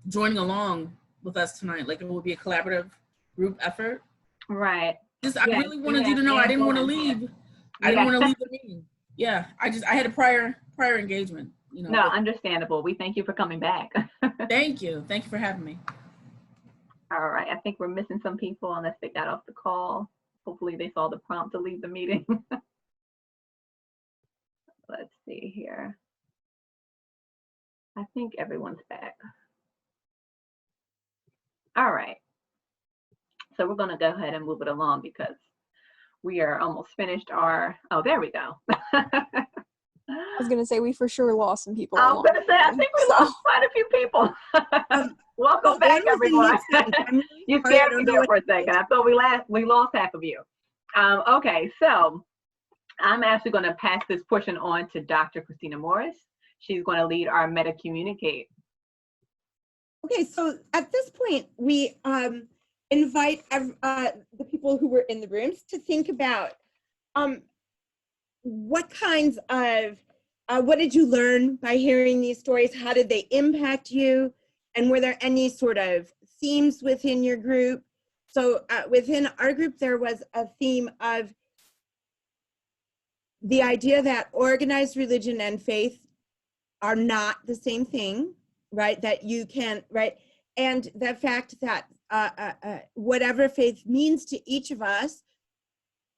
joining along with us tonight. Like it would be a collaborative group effort. Right. I really wanted you to know I didn't want to leave. I didn't want to leave the meeting. Yeah, I had a prior engagement. No, understandable. We thank you for coming back. Thank you for having me. All right, I think we're missing some people unless they got off the call. Hopefully they saw the prompt to leave the meeting. Let's see here. I think everyone's back. All right. So we're going to go ahead and move it along because we are almost finished our, oh, there we go. I was going to say we for sure lost some people. I was going to say, I think we lost quite a few people. Welcome back, everyone. You scared me there for a second. I thought we lost half of you. Okay, so I'm actually going to pass this portion on to Dr. Christina Morris. She's going to lead our Meta Communicate. Okay, so at this point, we invite the people who were in the rooms to think about what kinds of, what did you learn by hearing these stories? How did they impact you? And were there any sort of themes within your group? So within our group, there was a theme of the idea that organized religion and faith are not the same thing, right? That you can, right? And the fact that whatever faith means to each of us,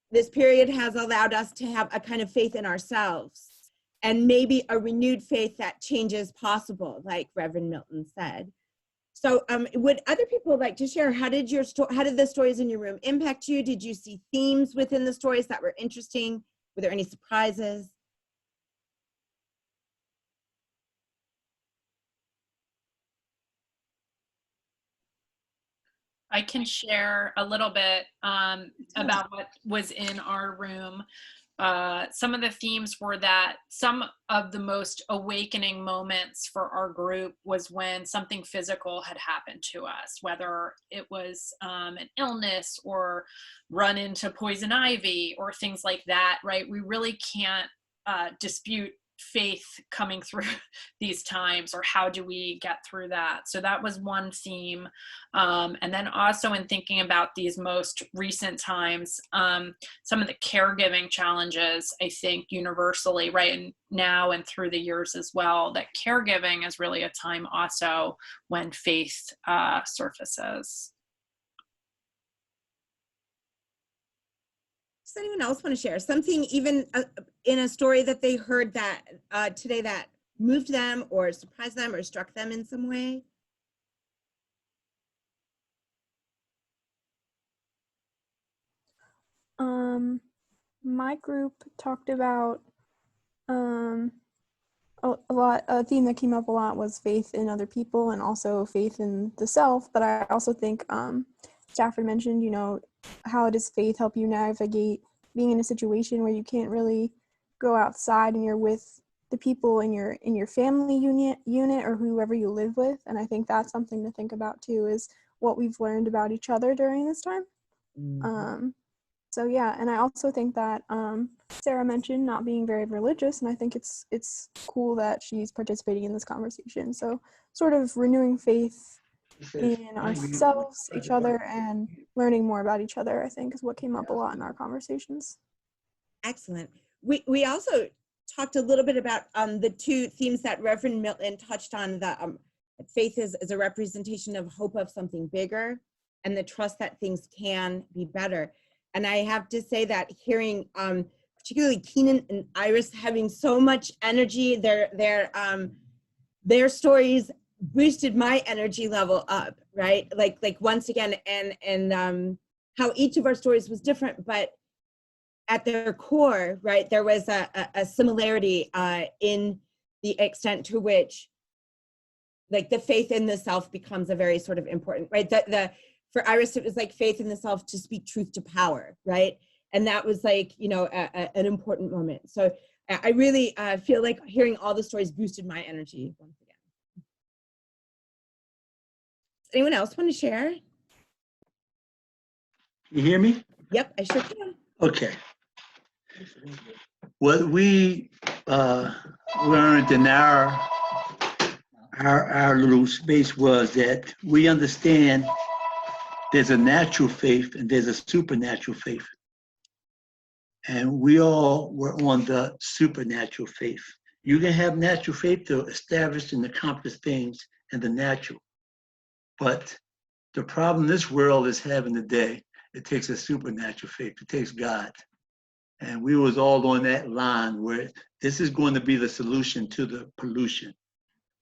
this period has allowed us to have a kind of faith in ourselves and maybe a renewed faith that change is possible, like Reverend Milton said. So would other people like to share, how did the stories in your room impact you? Did you see themes within the stories that were interesting? Were there any surprises? I can share a little bit about what was in our room. Some of the themes were that some of the most awakening moments for our group was when something physical had happened to us, whether it was an illness or run into poison ivy or things like that, right? We really can't dispute faith coming through these times, or how do we get through that? So that was one theme. And then also in thinking about these most recent times, some of the caregiving challenges, I think universally right now and through the years as well, that caregiving is really a time also when faith surfaces. Does anyone else want to share something, even in a story that they heard that today that moved them or surprised them or struck them in some way? My group talked about a theme that came up a lot was faith in other people and also faith in the self. But I also think Stafford mentioned, you know, how does faith help you navigate being in a situation where you can't really go outside and you're with the people in your family unit or whoever you live with. And I think that's something to think about too, is what we've learned about each other during this time. So yeah, and I also think that Sarah mentioned not being very religious, and I think it's cool that she's participating in this conversation. So sort of renewing faith in ourselves, each other, and learning more about each other, I think, is what came up a lot in our conversations. Excellent. We also talked a little bit about the two themes that Reverend Milton touched on, the faith is a representation of hope of something bigger, and the trust that things can be better. And I have to say that hearing particularly Keenan and Iris having so much energy, their stories boosted my energy level up, right? Like once again, and how each of our stories was different, but at their core, right, there was a similarity in the extent to which, like, the faith in the self becomes a very sort of important, right? For Iris, it was like faith in the self to speak truth to power, right? And that was like, you know, an important moment. So I really feel like hearing all the stories boosted my energy once again. Does anyone else want to share? You hear me? Yep, I sure can. Okay. What we learned in our little space was that we understand there's a natural faith and there's a supernatural faith. And we all were on the supernatural faith. You can have natural faith to establish and accomplish things in the natural. But the problem this world is having today, it takes a supernatural faith. It takes God. And we was all on that line where this is going to be the solution to the pollution,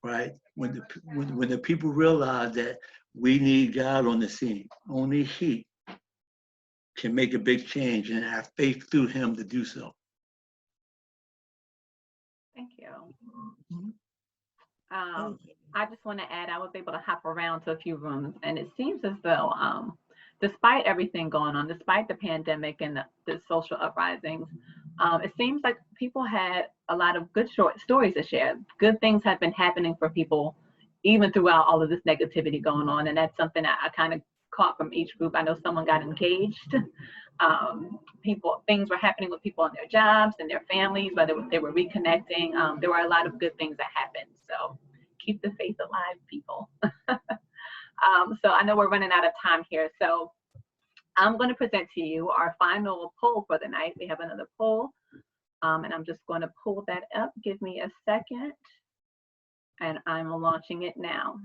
right? When the people realize that we need God on the scene, only He can make a big change, and have faith through Him to do so. Thank you. I just want to add, I was able to hop around to a few rooms, and it seems as though, despite everything going on, despite the pandemic and the social uprisings, it seems like people had a lot of good short stories to share. Good things have been happening for people, even throughout all of this negativity going on, and that's something I kind of caught from each group. I know someone got engaged. Things were happening with people on their jobs and their families, whether they were reconnecting. There were a lot of good things that happened. So keep the faith alive, people. So I know we're running out of time here. So I'm going to present to you our final poll for the night. We have another poll, and I'm just going to pull that up. Give me a second, and I'm launching it now.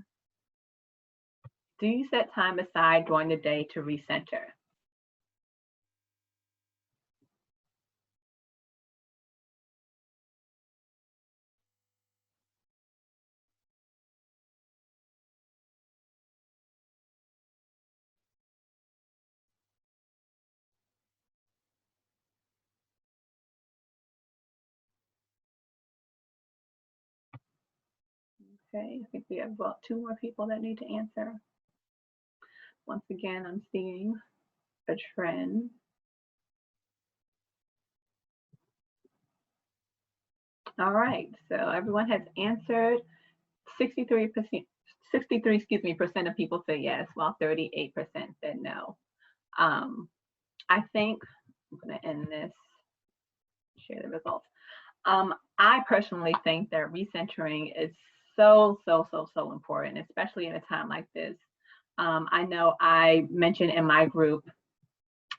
Do you set time aside during the day to recenter? Okay, I think we have about 2 more people that need to answer. Once again, I'm seeing a trend. All right, so everyone has answered. 63%, percent of people say yes, while 38% said no. I think I'm going to end this, share the results. I personally think that recentering is so important, especially in a time like this. I know I mentioned in my group,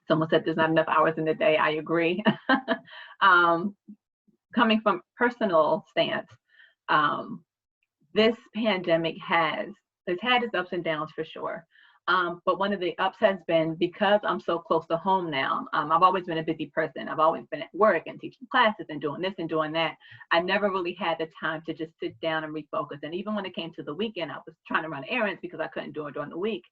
someone said there's not enough hours in the day. I agree. Coming from personal stance, this pandemic it's had its ups and downs for sure. But one of the ups has been, because I'm so close to home now, I've always been a busy person. I've always been at work and teaching classes and doing this and doing that. I never really had the time to just sit down and refocus. And even when it came to the weekend, I was trying to run errands because I couldn't do it during the week.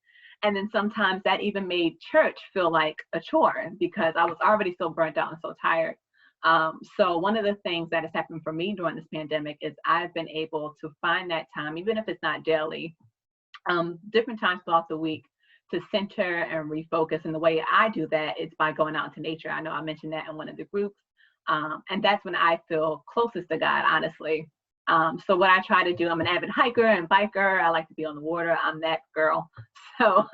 And then sometimes that even made church feel like a chore because I was already so burnt out and so tired. So one of the things that has happened for me during this pandemic is I've been able to find that time, even if it's not daily, different times throughout the week, to center and refocus. And the way I do that is by going out into nature. I know I mentioned that in one of the groups. And that's when I feel closest to God, honestly. So what I try to do, I'm an avid hiker and biker. I like to be on the water. I'm that girl. So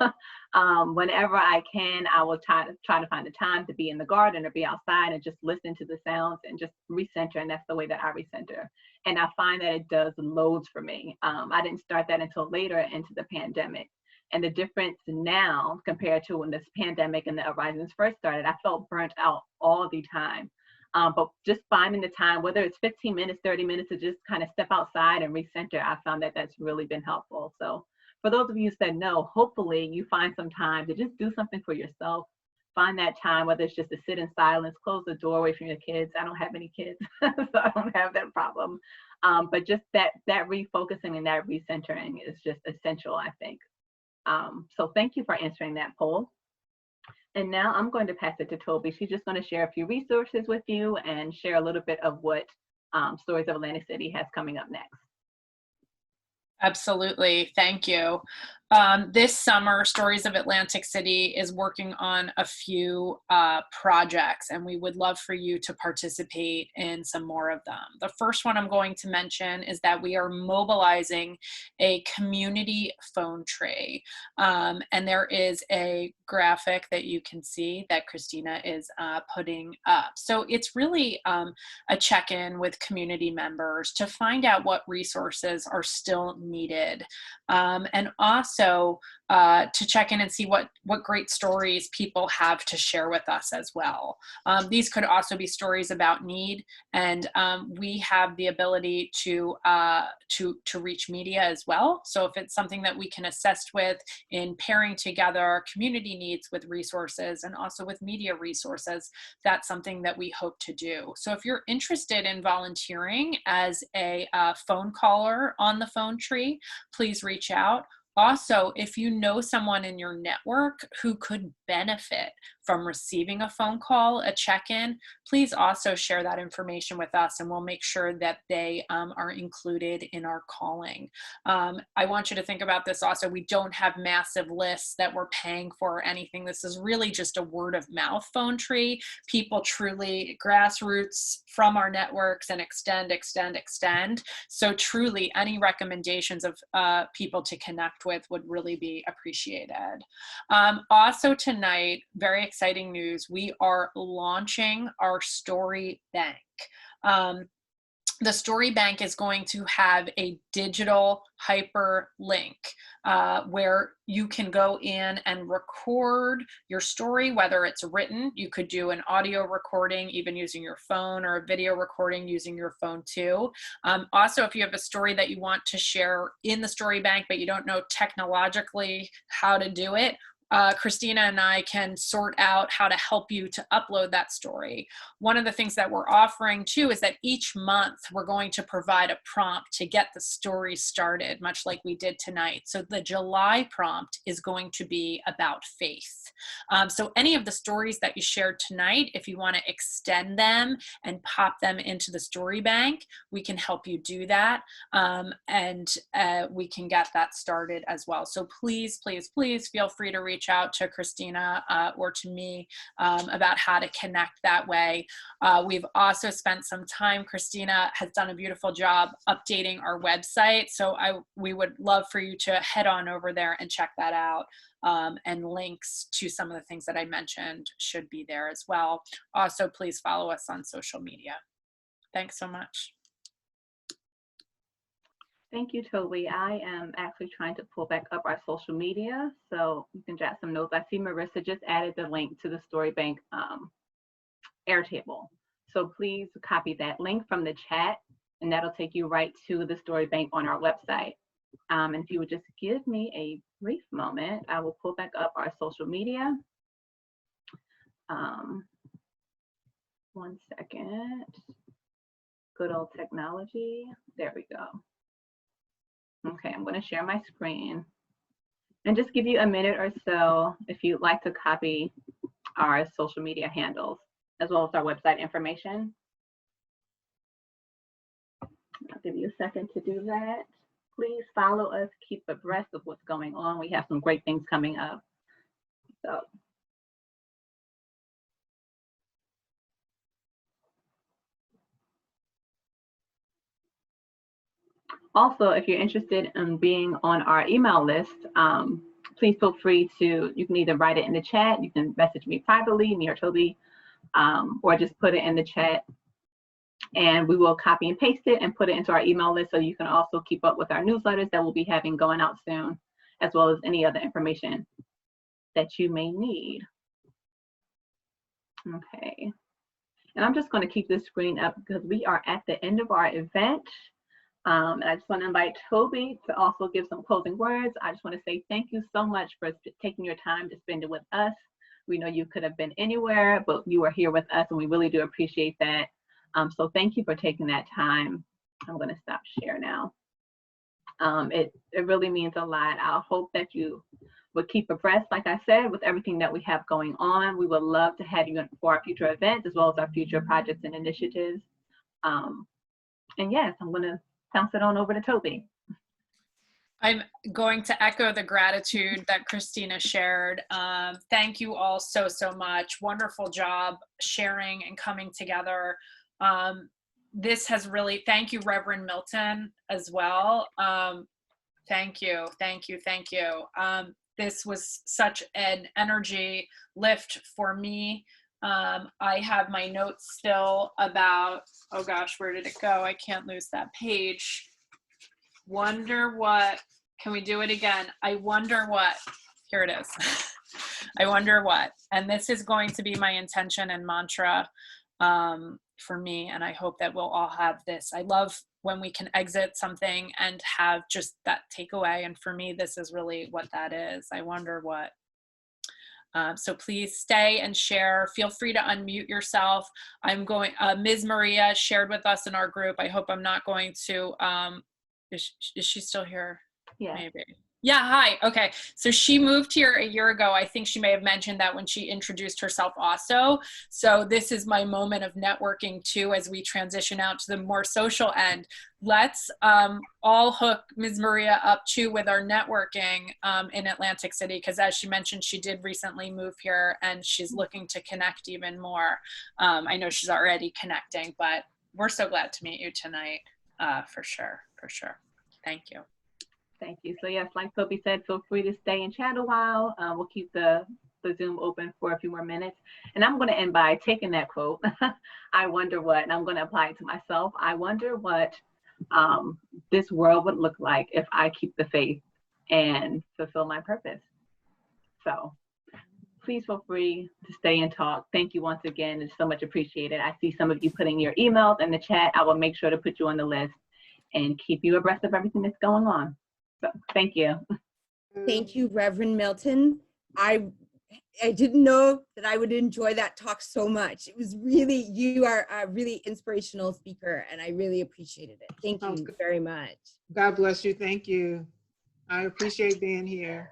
whenever I can, I will try to find the time to be in the garden or be outside and just listen to the sounds and just recenter. And that's the way that I recenter. And I find that it does loads for me. I didn't start that until later into the pandemic. And the difference now compared to when this pandemic and the horizons first started, I felt burnt out all the time. But just finding the time, whether it's 15 minutes, 30 minutes, to just kind of step outside and recenter, I found that that's really been helpful. So for those of you who said no, hopefully you find some time to just do something for yourself. Find that time, whether it's just to sit in silence, close the door away from your kids. I don't have any kids, so I don't have that problem. But just that refocusing and that recentering is just essential, I think. So thank you for answering that poll. And now I'm going to pass it to Toby. She's just going to share a few resources with you and share a little bit of what Stories of Atlantic City has coming up next. Absolutely. Thank you. This summer, Stories of Atlantic City is working on a few projects, and we would love for you to participate in some more of them. The first one I'm going to mention is that we are mobilizing a community phone tree. And there is a graphic that you can see that Christina is putting up. So it's really a check-in with community members to find out what resources are still needed. And also to check in and see what great stories people have to share with us as well. These could also be stories about need, and we have the ability to reach media as well. So if it's something that we can assist with in pairing together community needs with resources and also with media resources, that's something that we hope to do. So if you're interested in volunteering as a phone caller on the phone tree, please reach out. Also, if you know someone in your network who could benefit from receiving a phone call, a check-in, please also share that information with us, and we'll make sure that they are included in our calling. I want you to think about this also. We don't have massive lists that we're paying for or anything. This is really just a word of mouth phone tree. People truly, grassroots from our networks, and extend. So truly, any recommendations of people to connect with would really be appreciated. Also tonight, very exciting news, we are launching our Story Bank. The Story Bank is going to have a digital hyperlink where you can go in and record your story, whether it's written. You could do an audio recording, even using your phone, or a video recording using your phone too. Also, if you have a story that you want to share in the Story Bank, but you don't know technologically how to do it, Christina and I can sort out how to help you to upload that story. One of the things that we're offering too is that each month we're going to provide a prompt to get the story started, much like we did tonight. So the July prompt is going to be about faith. So any of the stories that you shared tonight, if you want to extend them and pop them into the story bank, we can help you do that. And we can get that started as well. So please, please, please feel free to reach out to Christina or to me about how to connect that way. We've also spent some time, Christina has done a beautiful job updating our website. So we would love for you to head on over there and check that out. And links to some of the things that I mentioned should be there as well. Also, please follow us on social media. Thanks so much. Thank you, Toby. I am actually trying to pull back up our social media, so you can jot some notes. I see Marissa just added the link to the Story Bank Airtable. So please copy that link from the chat, and that'll take you right to the Story Bank on our website. And if you would just give me a brief moment, I will pull back up our social media. 1 second. Good old technology. There we go. Okay, I'm going to share my screen and just give you a minute or so if you'd like to copy our social media handles as well as our website information. I'll give you a second to do that. Please follow us, keep abreast of what's going on. We have some great things coming up. So. Also, if you're interested in being on our email list, please feel free to, you can either write it in the chat, you can message me privately, me or Toby, or just put it in the chat and we will copy and paste it and put it into our email list so you can also keep up with our newsletters that we'll be having going out soon, as well as any other information that you may need. Okay, and I'm just going to keep this screen up because we are at the end of our event. And I just want to invite Toby to also give some closing words. I just want to say thank you so much for taking your time to spend it with us. We know you could have been anywhere, but you are here with us and we really do appreciate that. So thank you for taking that time. I'm going to stop share now. It really means a lot. I hope that you would keep abreast, like I said, with everything that we have going on. We would love to have you for our future events as well as our future projects and initiatives. And yes, I'm going to bounce it on over to Toby. I'm going to echo the gratitude that Christina shared. Thank you all so, so much. Wonderful job sharing and coming together. This has really, thank you, Reverend Milton, as well. Thank you, thank you, thank you. This was such an energy lift for me. I have my notes still about, oh gosh, where did it go? I can't lose that page. Wonder what, can we do it again? I wonder what, here it is. I wonder what, and this is going to be my intention and mantra for me, and I hope that we'll all have this. I love when we can exit something and have just that takeaway, and for me, this is really what that is. I wonder what. So please stay and share. Feel free to unmute yourself. I'm going, Ms. Maria shared with us in our group. I hope I'm not going to, is she still here? Yeah. Maybe. Yeah, hi. Okay. So she moved here a year ago. I think she may have mentioned that when she introduced herself also. So this is my moment of networking too, as we transition out to the more social end. Let's all hook Ms. Maria up too with our networking in Atlantic City, because as she mentioned, she did recently move here and she's looking to connect even more. I know she's already connecting, but we're so glad to meet you tonight, for sure, for sure. Thank you. Thank you. So yes, like Toby said, feel free to stay and chat a while. We'll keep the Zoom open for a few more minutes. And I'm going to end by taking that quote, I wonder what, and I'm going to apply it to myself. I wonder what this world would look like if I keep the faith and fulfill my purpose. So please feel free to stay and talk. Thank you once again. It's so much appreciated. I see some of you putting your emails in the chat. I will make sure to put you on the list and keep you abreast of everything that's going on. So thank you. Thank you, Reverend Milton. I didn't know that I would enjoy that talk so much. It was really, you are a really inspirational speaker, and I really appreciated it. Thank you very much. God bless you. Thank you. I appreciate being here.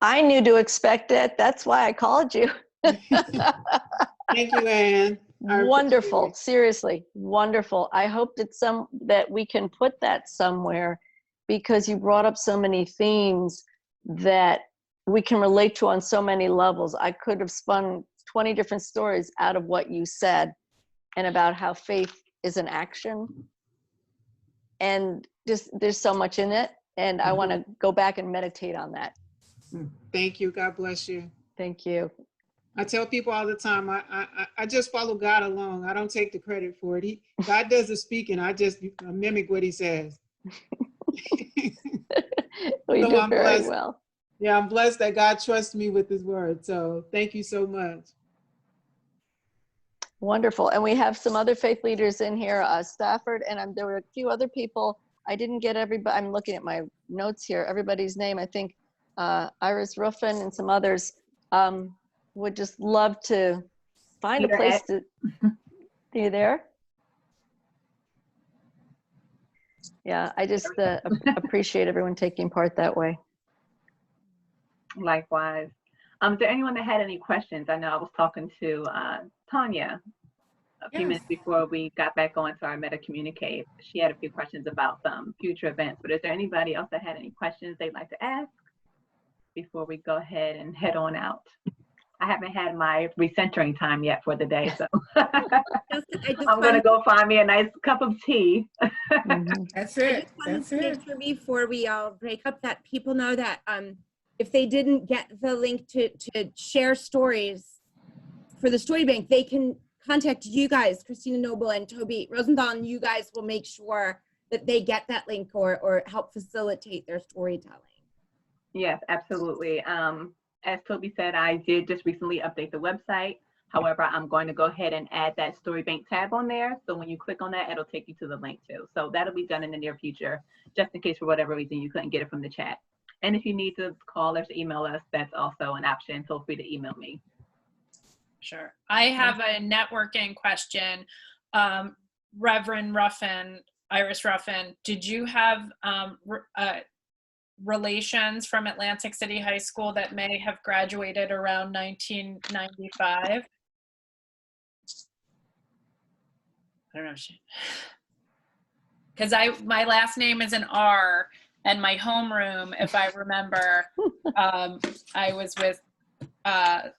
I knew to expect it. That's why I called you. Thank you, Anne. Wonderful. Seriously, wonderful. I hope that we can put that somewhere, because you brought up so many themes that we can relate to on so many levels. I could have spun 20 different stories out of what you said, and about how faith is an action. And just there's so much in it. And I want to go back and meditate on that. Thank you. God bless you. Thank you. I tell people all the time, I just follow God along. I don't take the credit for it. God does the speaking. I just mimic what he says. Well, you So do I'm very blessed. well. Yeah, I'm blessed that God trusts me with his word. So thank you so much. Wonderful. And we have some other faith leaders in here, Stafford, and there were a few other people. I didn't get everybody. I'm looking at my notes here. Everybody's name. I think Iris Ruffin and some others would just love to find a place to. Are you there? Yeah, I just appreciate everyone taking part that way. Likewise. Is there anyone that had any questions? I know I was talking to Tonya a few minutes before we got back on to our Meta Communicate. She had a few questions about some future events, but is there anybody else that had any questions they'd like to ask before we go ahead and head on out? I haven't had my recentering time yet for the day, so I'm going to go find me a nice cup of tea. That's I it. just wanted That's to make it. sure before we all break up that people know that if they didn't get the link to share stories for the story bank, they can contact you guys, Christina Noble and Toby Rosenthal, and you guys will make sure that they get that link or help facilitate their storytelling. Yes, absolutely. As Toby said, I did just recently update the website. However, I'm going to go ahead and add that story bank tab on there. So when you click on that, it'll take you to the link too. So that'll be done in the near future, just in case for whatever reason you couldn't get it from the chat. And if you need to call us, email us, that's also an option. Feel free to email me. Sure. I have a networking question. Reverend Ruffin, Iris Ruffin, did you have relations from Atlantic City High School that may have graduated around 1995? I don't know. Because my last name is an R, and my homeroom, if I remember, I was with, I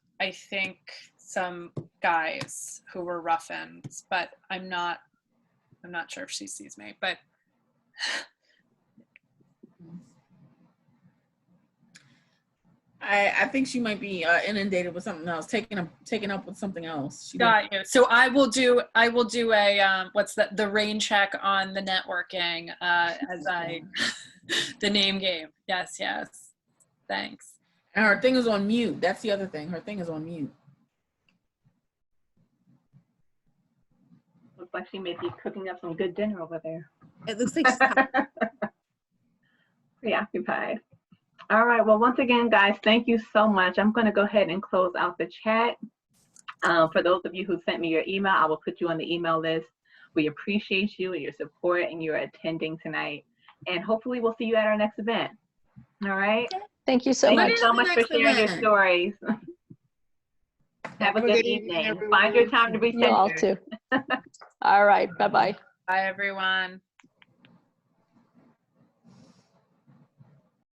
think, some guys who were Ruffins, but I'm not sure if she sees me, but. I think she might be inundated with something else, taken up with something else. Got you. So I will do a what's the rain check on the networking as the name game. Yes. Thanks. And her thing is on mute. That's the other thing. Her thing is on mute. Looks like she may be cooking up some good dinner over there. It looks like she's preoccupied. All right. Well, once again, guys, thank you so much. I'm going to go ahead and close out the chat. For those of you who sent me your email, I will put you on the email list. We appreciate you and your support and your attending tonight. And hopefully we'll see you at our next event. All right. Thank you so much. Thank you so much for sharing your stories. Have a good evening. Find your time to be You all too. All right. Bye-bye. Bye, everyone.